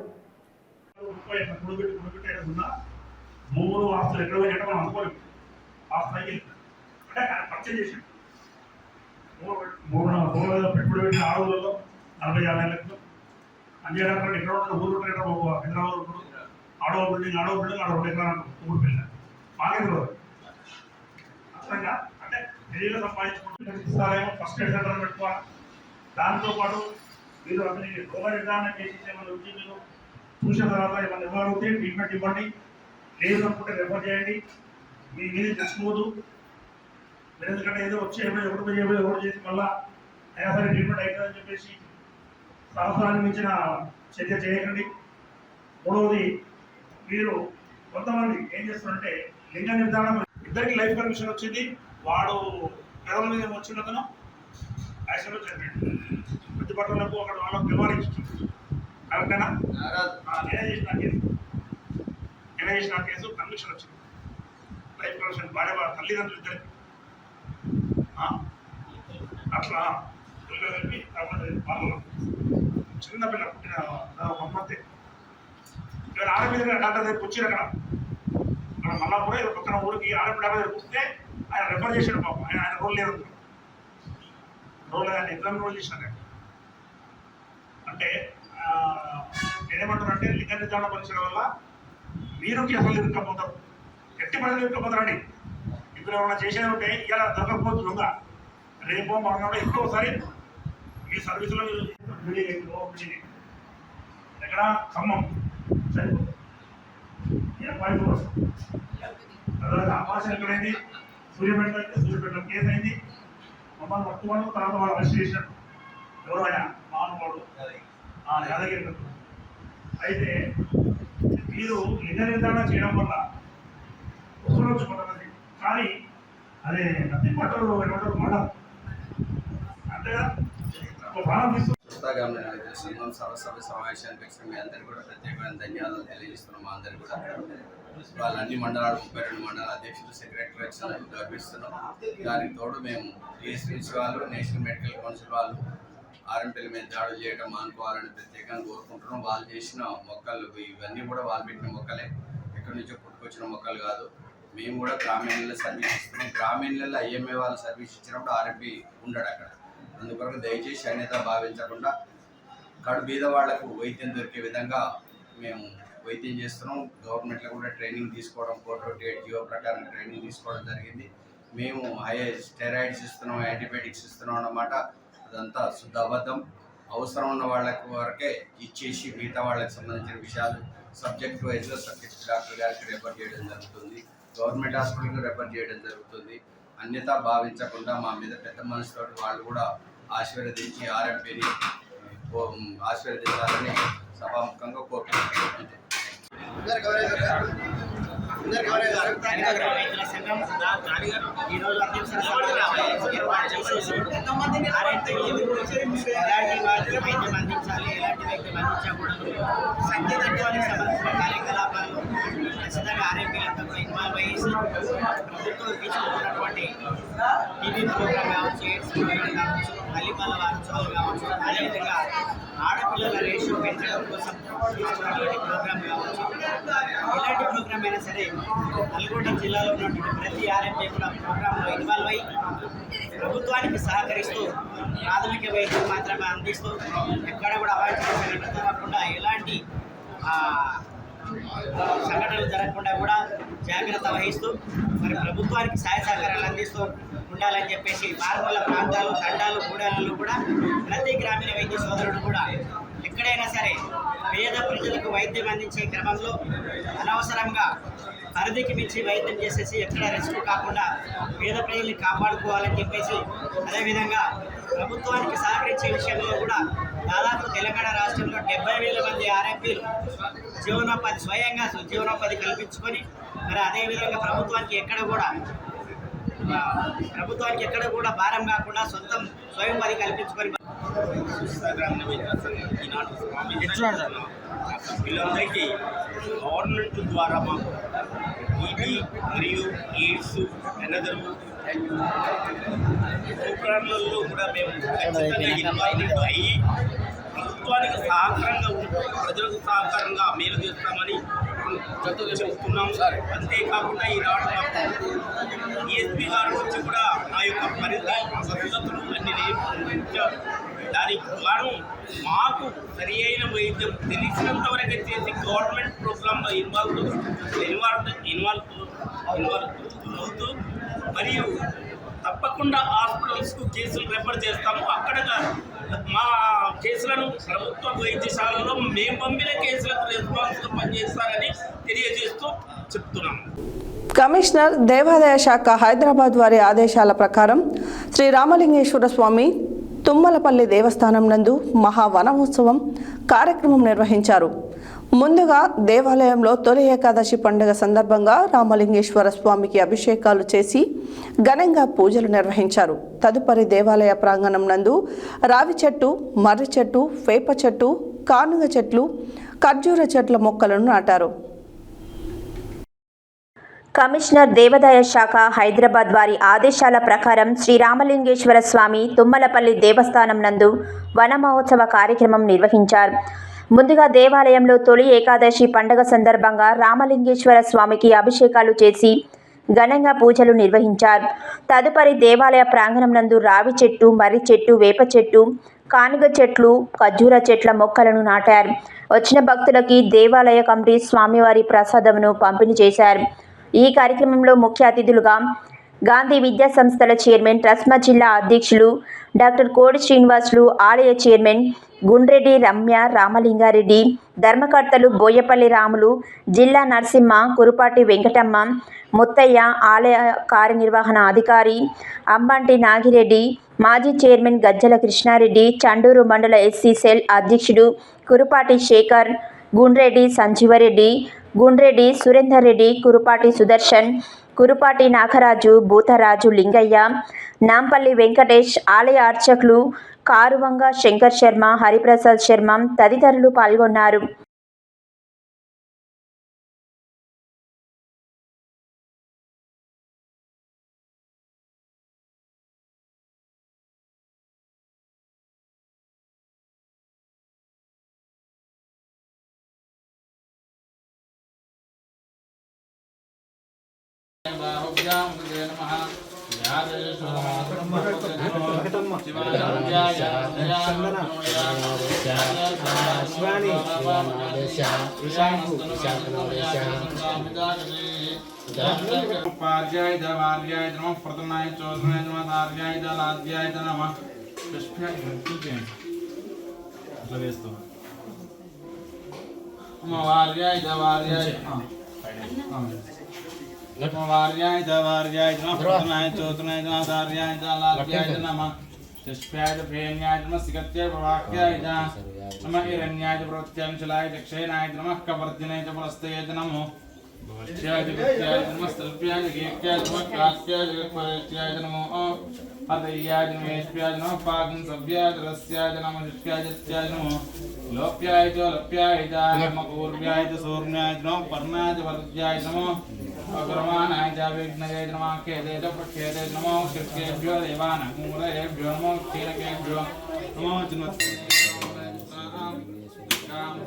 Speaker 21: ఆడో బిల్డింగ్ ఆడో 2 ఎకరాలు 3 పిల్లలు మాకే తెలియదు. అర్థంగా అంటే తెలియదు సంపాదించుకుంటే ఇస్తారేమో ఫస్ట్ ఎయిడ్ సెంటర్ పెట్టుకోవాలి. దాంతోపాటు మీరు అతనికి రోగ నిర్ధారణ చేసి ఏమైనా ఉద్యోగులు చూసిన తర్వాత ఏమైనా ఇవ్వగలిగితే ట్రీట్మెంట్ ఇవ్వండి. లేదు అనుకుంటే రెఫర్ చేయండి. మీ మీద తెచ్చుకోవద్దు. మీరు ఎందుకంటే ఏదో వచ్చి ఎవరు చేసి మళ్ళీ అయినా సరే ట్రీట్మెంట్ అవుతుందని చెప్పేసి సంవత్సరానికి మించిన చర్య చేయకండి. మూడవది, మీరు కొంతమంది ఏం చేస్తారంటే లింగ నిర్ధారణ ఇద్దరికి లైఫ్ పర్మిషన్ వచ్చింది. వాడు పెదవుల మీద వచ్చిన అతను యాక్సిడెంట్ చనిపోయాడు. ప్రతిపక్షులకు అక్కడ వాళ్ళకు పిలవాలి. కరెక్టేనా? నేనే చేసిన కేసు కన్విక్షన్ వచ్చింది. లైఫ్ పర్మిషన్ భార్య తల్లిదండ్రులు ఇద్దరికి అట్లా పిల్లలు కలిపి వాళ్ళు చిన్న పిల్ల పుట్టిన మొత్తం ఇక్కడ ఆడపిల్ల డాక్టర్ దగ్గరికి వచ్చారు. అక్కడ మళ్ళా కూడా ఇది పక్కన ఊరికి ఆడపిల్ల డాక్టర్ దగ్గరికి వస్తే ఆయన రెఫర్ చేశాడు. పాపం ఆయన రోల్ లేదు, రోల్ లేదని ఎగ్జామ్ రోల్ చేసినాక. అంటే నేనేమంటానంటే లింగ నిర్ధారణ పరీక్షల వల్ల మీరుకి అసలు ఇరుక్కపోతారు. ఎట్టి పనులు ఇరుక్కపోతారండి. ఇప్పుడు ఏమైనా చేసేది ఉంటే ఇలా దొరకకపోతుంది దొంగ. రేపో మనం ఎక్కువసారి మీ సర్వీసులో ఎక్కడ ఖమ్మం సరిపోతుంది. తర్వాత ఆపాసన ఎక్కడైంది? సూర్యాపేటలో అయితే సూర్యాపేటలో కేసు అయింది. మమ్మల్ని పట్టుకోవడం తర్వాత వాళ్ళు అరెస్ట్ చేసినట్టు. ఎవరైనా మానవాడు యాదగిరి. అయితే మీరు లింగ నిర్ధారణ చేయడం వల్ల వస్తువులు కొంతమంది, కానీ అదే నది పట్టరు ఏమంటారు మాట అంతేగా బాణం తీసుకు
Speaker 22: సంఘం సర్వసభ సమావేశానికి వచ్చిన మీ అందరికీ కూడా ప్రత్యేకమైన ధన్యవాదాలు తెలియజేస్తున్నాం. మా అందరికీ కూడా వాళ్ళ అన్ని మండలాలు 32 మండల అధ్యక్షులు సెక్రటరీస్ గర్విస్తున్నాం. దానికి తోడు మేము టీఎస్పీసీ వాళ్ళు, నేషనల్ మెడికల్ కౌన్సిల్ వాళ్ళు ఆర్ఎంపీల మీద దాడులు చేయడం మానుకోవాలని ప్రత్యేకంగా కోరుకుంటున్నాం. వాళ్ళు చేసిన మొక్కలు ఇవన్నీ కూడా వాళ్ళు పెట్టిన మొక్కలే, ఎక్కడి నుంచో పుట్టుకొచ్చిన మొక్కలు కాదు. మేము కూడా గ్రామీణలో సర్వీస్ ఇస్తున్నాం. గ్రామీణలలో ఐఎంఏ వాళ్ళు సర్వీస్ ఇచ్చినప్పుడు ఆర్ఎంపీ ఉండడు అక్కడ. అందుకొరకు దయచేసి అన్యత భావించకుండా కడు బీద వాళ్లకు వైద్యం దొరికే విధంగా మేము వైద్యం చేస్తున్నాం. గవర్నమెంట్లో కూడా ట్రైనింగ్ తీసుకోవడం, 428 జీవో ప్రకారం ట్రైనింగ్ తీసుకోవడం జరిగింది. మేము స్టెరాయిడ్స్ ఇస్తున్నాం, యాంటీబయాటిక్స్ ఇస్తున్నాం అన్నమాట. అదంతా శుద్ధ అబద్ధం. అవసరం ఉన్న వాళ్ళకి వరకే ఇచ్చేసి మిగతా వాళ్ళకి సంబంధించిన విషయాలు సబ్జెక్ట్ వైజ్గా సబ్జెక్ట్ డాక్టర్ గారికి రెఫర్ చేయడం జరుగుతుంది. గవర్నమెంట్ హాస్పిటల్కి రెఫర్ చేయడం జరుగుతుంది. అన్యతా భావించకుండా మా మీద పెద్ద మనసుతో వాళ్ళు కూడా ఆశీర్వదించి ఆర్ఎంపీని ఆశీర్వదించాలని సభాముఖంగా కోరుకుంటున్నాను.
Speaker 23: కార్యకలాపాలు ఖచ్చితంగా ఆర్ఎంపీలంతా కూడా ఇన్వాల్వ్ అయ్యేసి ప్రభుత్వం తీసుకుంటున్నటువంటి టీవీ ప్రోగ్రామ్ కావచ్చు, ఎయిడ్స్ ప్రోగ్రామ్ కావచ్చు, తల్లిపాల వారోత్సవాలు కావచ్చు, అదేవిధంగా ఆడపిల్లల రేషియో పెంచడం కోసం తీసుకున్నటువంటి ప్రోగ్రామ్ కావచ్చు, ఎలాంటి ప్రోగ్రామ్ అయినా సరే నల్గొండ జిల్లాలో ఉన్నటువంటి ప్రతి ఆర్ఎంపీ కూడా ప్రోగ్రాంలో ఇన్వాల్వ్ అయ్యి ప్రభుత్వానికి సహకరిస్తూ ప్రాథమిక వైద్యం మాత్రమే అందిస్తూ ఎక్కడ కూడా అవాంఛనీయ జరగకుండా ఎలాంటి సంఘటనలు జరగకుండా కూడా జాగ్రత్త వహిస్తూ మరి ప్రభుత్వానికి సహాయ సహకారాలు అందిస్తూ ఉండాలని చెప్పేసి మారుమూల ప్రాంతాలు, తండాలు, గూడాలలో కూడా ప్రతి గ్రామీణ వైద్య సోదరుడు కూడా ఎక్కడైనా సరే పేద ప్రజలకు వైద్యం అందించే క్రమంలో అనవసరంగా పరిధికి మించి వైద్యం చేసేసి ఎక్కడ రిస్క్ కాకుండా పేద ప్రజల్ని కాపాడుకోవాలని చెప్పేసి, అదేవిధంగా ప్రభుత్వానికి సహకరించే విషయంలో కూడా దాదాపు తెలంగాణ రాష్ట్రంలో 70,000 మంది ఆర్ఎంపీలు జీవనోపాధి స్వయంగా జీవనోపాధి కల్పించుకొని మరి అదేవిధంగా ప్రభుత్వానికి ఎక్కడ కూడా భారం కాకుండా సొంతం స్వయంపాధి కల్పించుకొని
Speaker 24: పిల్లలందరికీ గవర్నమెంట్ ద్వారా మాకు టీబీ మరియు ఎయిడ్స్ ఎనదరు ప్రోగ్రాంలలో కూడా మేము ఖచ్చితంగా ఇన్వాల్వ్ అయ్యి ప్రభుత్వానికి సహకారంగా ప్రజలకు సహకారంగా మేలు చేస్తామని చెప్తున్నాం. అంతేకాకుండా ఈనాడు ఈఎస్పీ గారి నుంచి కూడా మా యొక్క పరిధి పద్ధతులు అన్ని నేర్పించారు. దాని దానికి గాను మాకు సరి అయిన వైద్యం తెలిసినంత వరకు చేసి గవర్నమెంట్ ప్రోగ్రాంలో ఇన్వాల్వ్ అవుతూ మరియు తప్పకుండా హాస్పిటల్స్కు కేసులు రెఫర్ చేస్తాము. అక్కడ మా కేసులను ప్రభుత్వ వైద్యశాలలో మేము పంపిన కేసులకు రెస్పాన్స్గా పనిచేస్తారని తెలియజేస్తూ చెప్తున్నాము.
Speaker 1: కమిషనర్ దేవాదాయ శాఖ హైదరాబాద్ వారి ఆదేశాల ప్రకారం శ్రీ రామలింగేశ్వర స్వామి తుమ్మలపల్లి దేవస్థానం నందు మహావనమోత్సవం కార్యక్రమం నిర్వహించారు. ముందుగా దేవాలయంలో తొలి ఏకాదశి పండుగ సందర్భంగా రామలింగేశ్వర స్వామికి అభిషేకాలు చేసి ఘనంగా పూజలు నిర్వహించారు. తదుపరి దేవాలయ ప్రాంగణం నందు రావి చెట్టు, మర్రి చెట్టు, వేప చెట్టు, కానుగ చెట్లు, ఖర్జూర చెట్ల మొక్కలను నాటారు.
Speaker 2: కమిషనర్ దేవాదాయ శాఖ హైదరాబాద్ వారి ఆదేశాల ప్రకారం శ్రీ రామలింగేశ్వర స్వామి తుమ్మలపల్లి దేవస్థానం నందు వన మహోత్సవ కార్యక్రమం నిర్వహించారు. ముందుగా దేవాలయంలో తొలి ఏకాదశి పండుగ సందర్భంగా రామలింగేశ్వర స్వామికి అభిషేకాలు చేసి ఘనంగా పూజలు నిర్వహించారు. తదుపరి దేవాలయ ప్రాంగణం నందు రావి చెట్టు, మర్రి చెట్టు, వేప చెట్టు, కానుగ చెట్లు, ఖర్జూర చెట్ల మొక్కలను నాటారు. వచ్చిన భక్తులకి దేవాలయ కమిటీ స్వామివారి ప్రసాదమును పంపిణీ చేశారు. ఈ కార్యక్రమంలో ముఖ్య అతిథులుగా గాంధీ విద్యా సంస్థల చైర్మన్, ట్రస్మా జిల్లా అధ్యక్షులు డాక్టర్ కోడి శ్రీనివాసులు, ఆలయ చైర్మన్ గుండ్రెడ్డి రమ్య, రామలింగారెడ్డి, ధర్మకర్తలు బోయపల్లి రాములు, జిల్లా నరసింహ, కురుపాటి వెంకటమ్మ, ముత్తయ్య, ఆలయ కార్యనిర్వహణ అధికారి అంబంటి నాగిరెడ్డి, మాజీ చైర్మన్ గజ్జల కృష్ణారెడ్డి, చండూరు మండల ఎస్సీ సెల్ అధ్యక్షుడు కురుపాటి శేఖర్, గుండ్రెడ్డి సంజీవరెడ్డి, గుండ్రెడ్డి సురేందర్ రెడ్డి, కురుపాటి సుదర్శన్, కురుపాటి నాగరాజు, భూతరాజు లింగయ్య, నాంపల్లి వెంకటేష్, ఆలయ అర్చకులు కారువంగ శంకర్ శర్మ, హరిప్రసాద్ శర్మ తదితరులు పాల్గొన్నారు.
Speaker 4: वार्याय नमः प्रथमाय चतुर्थाय सार्याय लाभ्याय नमः चष्प्याय प्रेण्याय नमः सिकत्याय प्रवाक्याय नमः हिरण्याय प्रत्यांशलाय दक्षिणाय नमः कवर्धिनाय पुरस्ताय नमः भवत्याय वित्याय नमः स्तल्प्याय गेक्याय नमः कास्याय जगत्परेत्याय नमः हृदयाय नमेश्याय नमः पागं सभ्याय रस्याय नमः शिष्याय जत्याय नमः लोप्याय च लप्याय च नमः पूर्व्याय च सूर्याय नमः पर्णाय च वर्ज्याय नमः अग्रमानाय च विघ्नये नमः केते च प्रख्यते नमः शिष्येभ्यो देवानां मूलयेभ्यो नमः क्षीरकेभ्यो नमः चिन्मत्कां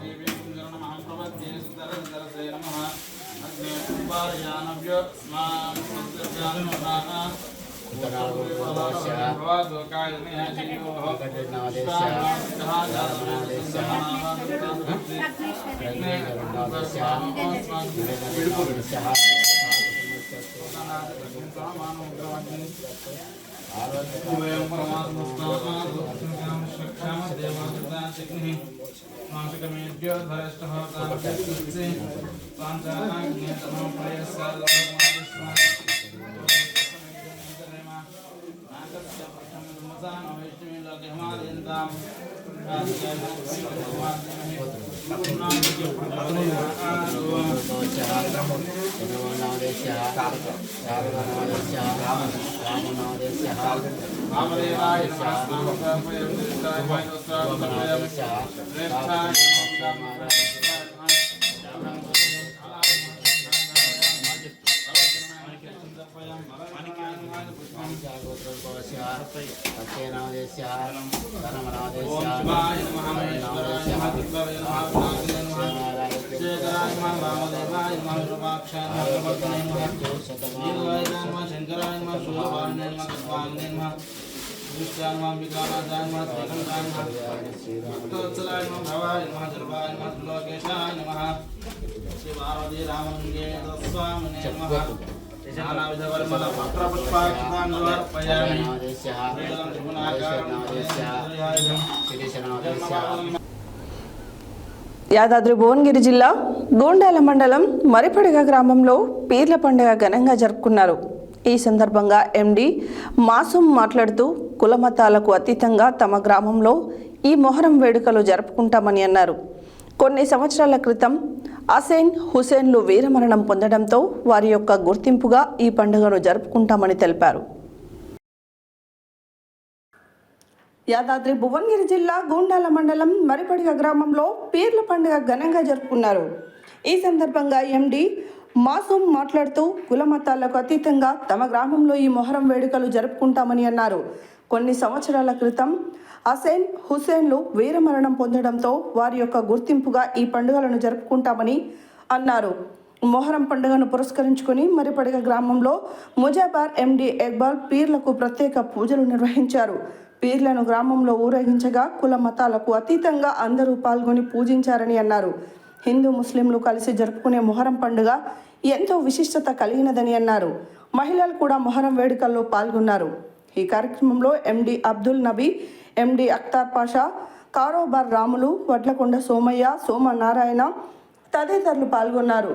Speaker 4: देवीं शरणमहं प्रपद्ये सुतरसे नमः अग्ने कुम्भारयानभ्यो स्मान् नमः
Speaker 1: యాదాద్రి భువనగిరి జిల్లా గోండాల మండలం మరిపడగ గ్రామంలో పీర్ల పండుగ ఘనంగా జరుపుకున్నారు. ఈ సందర్భంగా ఎండి మాసూమ్ మాట్లాడుతూ కులమతాలకు అతీతంగా తమ గ్రామంలో ఈ మొహరం వేడుకలు జరుపుకుంటామని అన్నారు. కొన్ని సంవత్సరాల క్రితం అసైన్ హుసేన్లు వీరమరణం పొందడంతో వారి యొక్క గుర్తింపుగా ఈ పండుగను జరుపుకుంటామని తెలిపారు. యాదాద్రి భువనగిరి జిల్లా గోండాల మండలం మరిపడిగ గ్రామంలో పీర్ల పండుగ ఘనంగా జరుపుకున్నారు. ఈ సందర్భంగా ఎండి మాసూమ్ మాట్లాడుతూ కులమతాలకు అతీతంగా తమ గ్రామంలో ఈ మొహరం వేడుకలు జరుపుకుంటామని అన్నారు. కొన్ని సంవత్సరాల క్రితం అసైన్ హుసేన్లు వీరమరణం పొందడంతో వారి యొక్క గుర్తింపుగా ఈ పండుగలను జరుపుకుంటామని అన్నారు. మొహరం పండుగను పురస్కరించుకుని మరిపడిగ గ్రామంలో ముజాబార్ ఎండి ఇక్బాల్ పీర్లకు ప్రత్యేక పూజలు నిర్వహించారు. పీర్లను గ్రామంలో ఊరేగించగా కుల మతాలకు అతీతంగా అందరూ పాల్గొని పూజించారని అన్నారు. హిందూ ముస్లింలు కలిసి జరుపుకునే మొహరం పండుగ ఎంతో విశిష్టత కలిగినదని అన్నారు. మహిళలు కూడా మొహరం వేడుకల్లో పాల్గొన్నారు. ఈ కార్యక్రమంలో ఎండి అబ్దుల్ నబీ, ఎండి అఖ్తార్ పాషా, కారోబార్ రాములు, వడ్లకొండ సోమయ్య, సోమ నారాయణ తదితరులు పాల్గొన్నారు.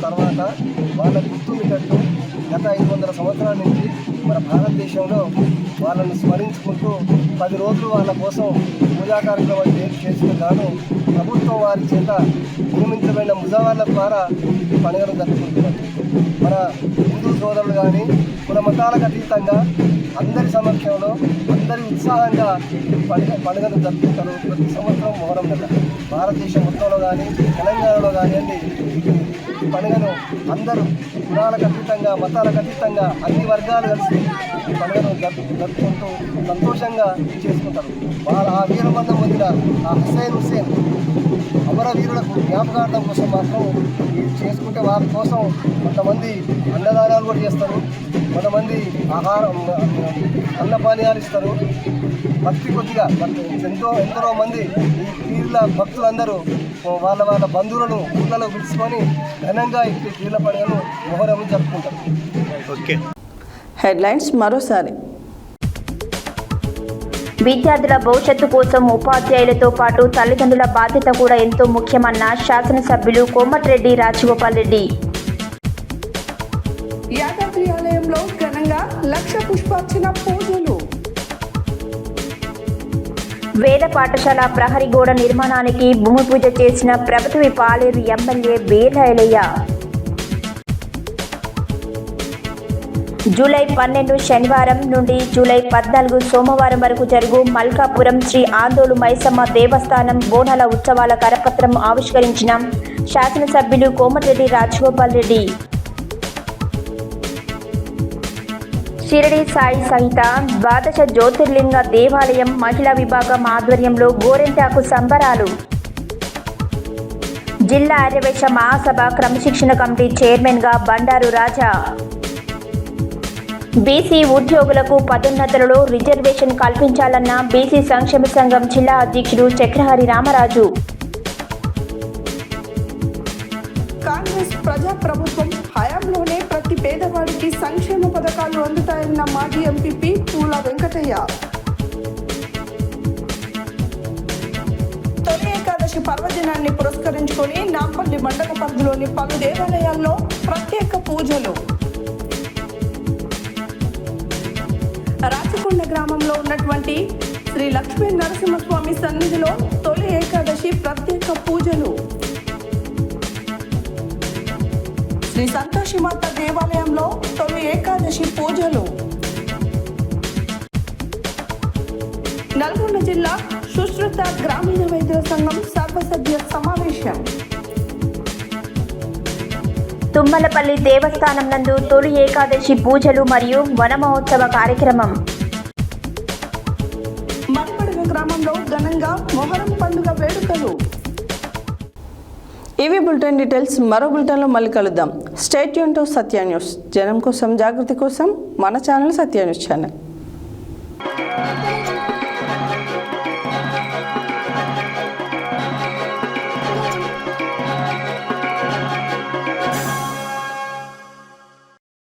Speaker 17: తర్వాత వాళ్ళ గుర్తుమిటట్టు గత 500 సంవత్సరాల నుంచి మన భారతదేశంలో వాళ్ళను స్మరించుకుంటూ 10 రోజులు వాళ్ళ కోసం పూజా కార్యక్రమాలు చేసిన గాను ప్రభుత్వం వారి చేత నియమించబడిన ముజావార్ల ద్వారా ఈ పండుగను జరుపుకుంటున్నారు. మన హిందూ సోదరులు కానీ కుల మతాలకు అతీతంగా అందరి సమక్షంలో అందరి ఉత్సాహంగా పండుగను జరుపుకుంటారు. ప్రతి సంవత్సరం మొహరం నెల భారతదేశం మొత్తంలో కానీ తెలంగాణలో కానివ్వండి ఈ పండుగను అందరూ కులాలకు అతీతంగా మతాలకు అతీతంగా అన్ని వర్గాలు కలిసి ఈ పండుగను జరుపుకుంటూ సంతోషంగా చేసుకుంటారు. వాళ్ళ ఆ వీరబంధం పొందిన ఆ హుసేన్ అమరవీరులకు జ్ఞాపకార్థం కోసం మాత్రం ఇది చేసుకుంటే వారి కోసం కొంతమంది అన్నదానాలు కూడా చేస్తారు, కొంతమంది ఆహారం అన్నపానీయాలు ఇస్తారు. భక్తి కొద్దిగా ఎంతో మంది ఈ పీర్ల భక్తులందరూ వాళ్ళ బంధువులను ఊళ్ళలో పిలుచుకొని ఘనంగా ఈ పీర్ల పండుగను మొహరం జరుపుకుంటారు.
Speaker 1: ఓకే, హెడ్లైన్స్ మరోసారి.
Speaker 2: విద్యార్థుల భవిష్యత్తు కోసం ఉపాధ్యాయులతో పాటు తల్లిదండ్రుల బాధ్యత కూడా ఎంతో ముఖ్యమన్న శాసనసభ్యులు కోమటిరెడ్డి రాజగోపాల్ రెడ్డి.
Speaker 1: యాదాద్రి ఆలయంలో ఘనంగా 1,00,000 పుష్పార్చన పూజలు.
Speaker 2: వేద పాఠశాల ప్రహరీ గోడ నిర్మాణానికి భూమి పూజ చేసిన ప్రభుత్వ పాలేరు ఎమ్మెల్యే బేల ఎలయ్య. జూలై 12 శనివారం నుండి జూలై 14 సోమవారం వరకు జరుగు మల్కాపురం శ్రీ ఆందోళు మైసమ్మ దేవస్థానం బోనాల ఉత్సవాల కరపత్రం ఆవిష్కరించిన శాసనసభ్యులు కోమటిరెడ్డి రాజగోపాల్ రెడ్డి. షిరిడి సాయి సహిత ద్వాదశ జ్యోతిర్లింగ దేవాలయం మహిళా విభాగం ఆధ్వర్యంలో గోరెంటాకు సంబరాలు. జిల్లా ఆర్యవైశ్య మహాసభ క్రమశిక్షణ కమిటీ చైర్మన్గా బండారు రాజా. బీసీ ఉద్యోగులకు పదోన్నతులలో రిజర్వేషన్ కల్పించాలన్న బీసీ సంక్షేమ సంఘం జిల్లా అధ్యక్షుడు చక్రహరి రామరాజు.
Speaker 3: కాంగ్రెస్ ప్రజాప్రభుత్వం హయాంలోనే ప్రతి పేదవాడికి సంక్షేమ పథకాలు అందుతాయన్న మాజీ ఎంపీపీ పూల వెంకటయ్య. తొలి ఏకాదశి పర్వదినాన్ని పురస్కరించుకొని నాంపల్లి మండల పరిధిలోని పలు దేవాలయాల్లో ప్రత్యేక పూజలు. రాచకొండ గ్రామంలో ఉన్నటువంటి శ్రీ లక్ష్మీ నరసింహస్వామి సన్నిధిలో తొలి ఏకాదశి ప్రత్యేక పూజలు. శ్రీ సంతోషిమాత దేవాలయంలో తొలి ఏకాదశి పూజలు. నల్గొండ జిల్లా సుశ్రుత గ్రామీణ వైద్యుల సంఘం సర్వసభ్య సమావేశం.
Speaker 2: తుమ్మలపల్లి దేవస్థానం నందు తొలి ఏకాదశి పూజలు మరియు వన మహోత్సవ కార్యక్రమం.
Speaker 3: మరిపడగ గ్రామంలో ఘనంగా మొహరం పండుగ వేడుకలు. ఇవి బులెటిన్ డీటెయిల్స్. మరో బులెటిన్లో మళ్ళీ కలుద్దాం. Stay tune to Satya news. జనం కోసం, జాగృతి కోసం మన ఛానల్ సత్య న్యూస్ ఛానల్.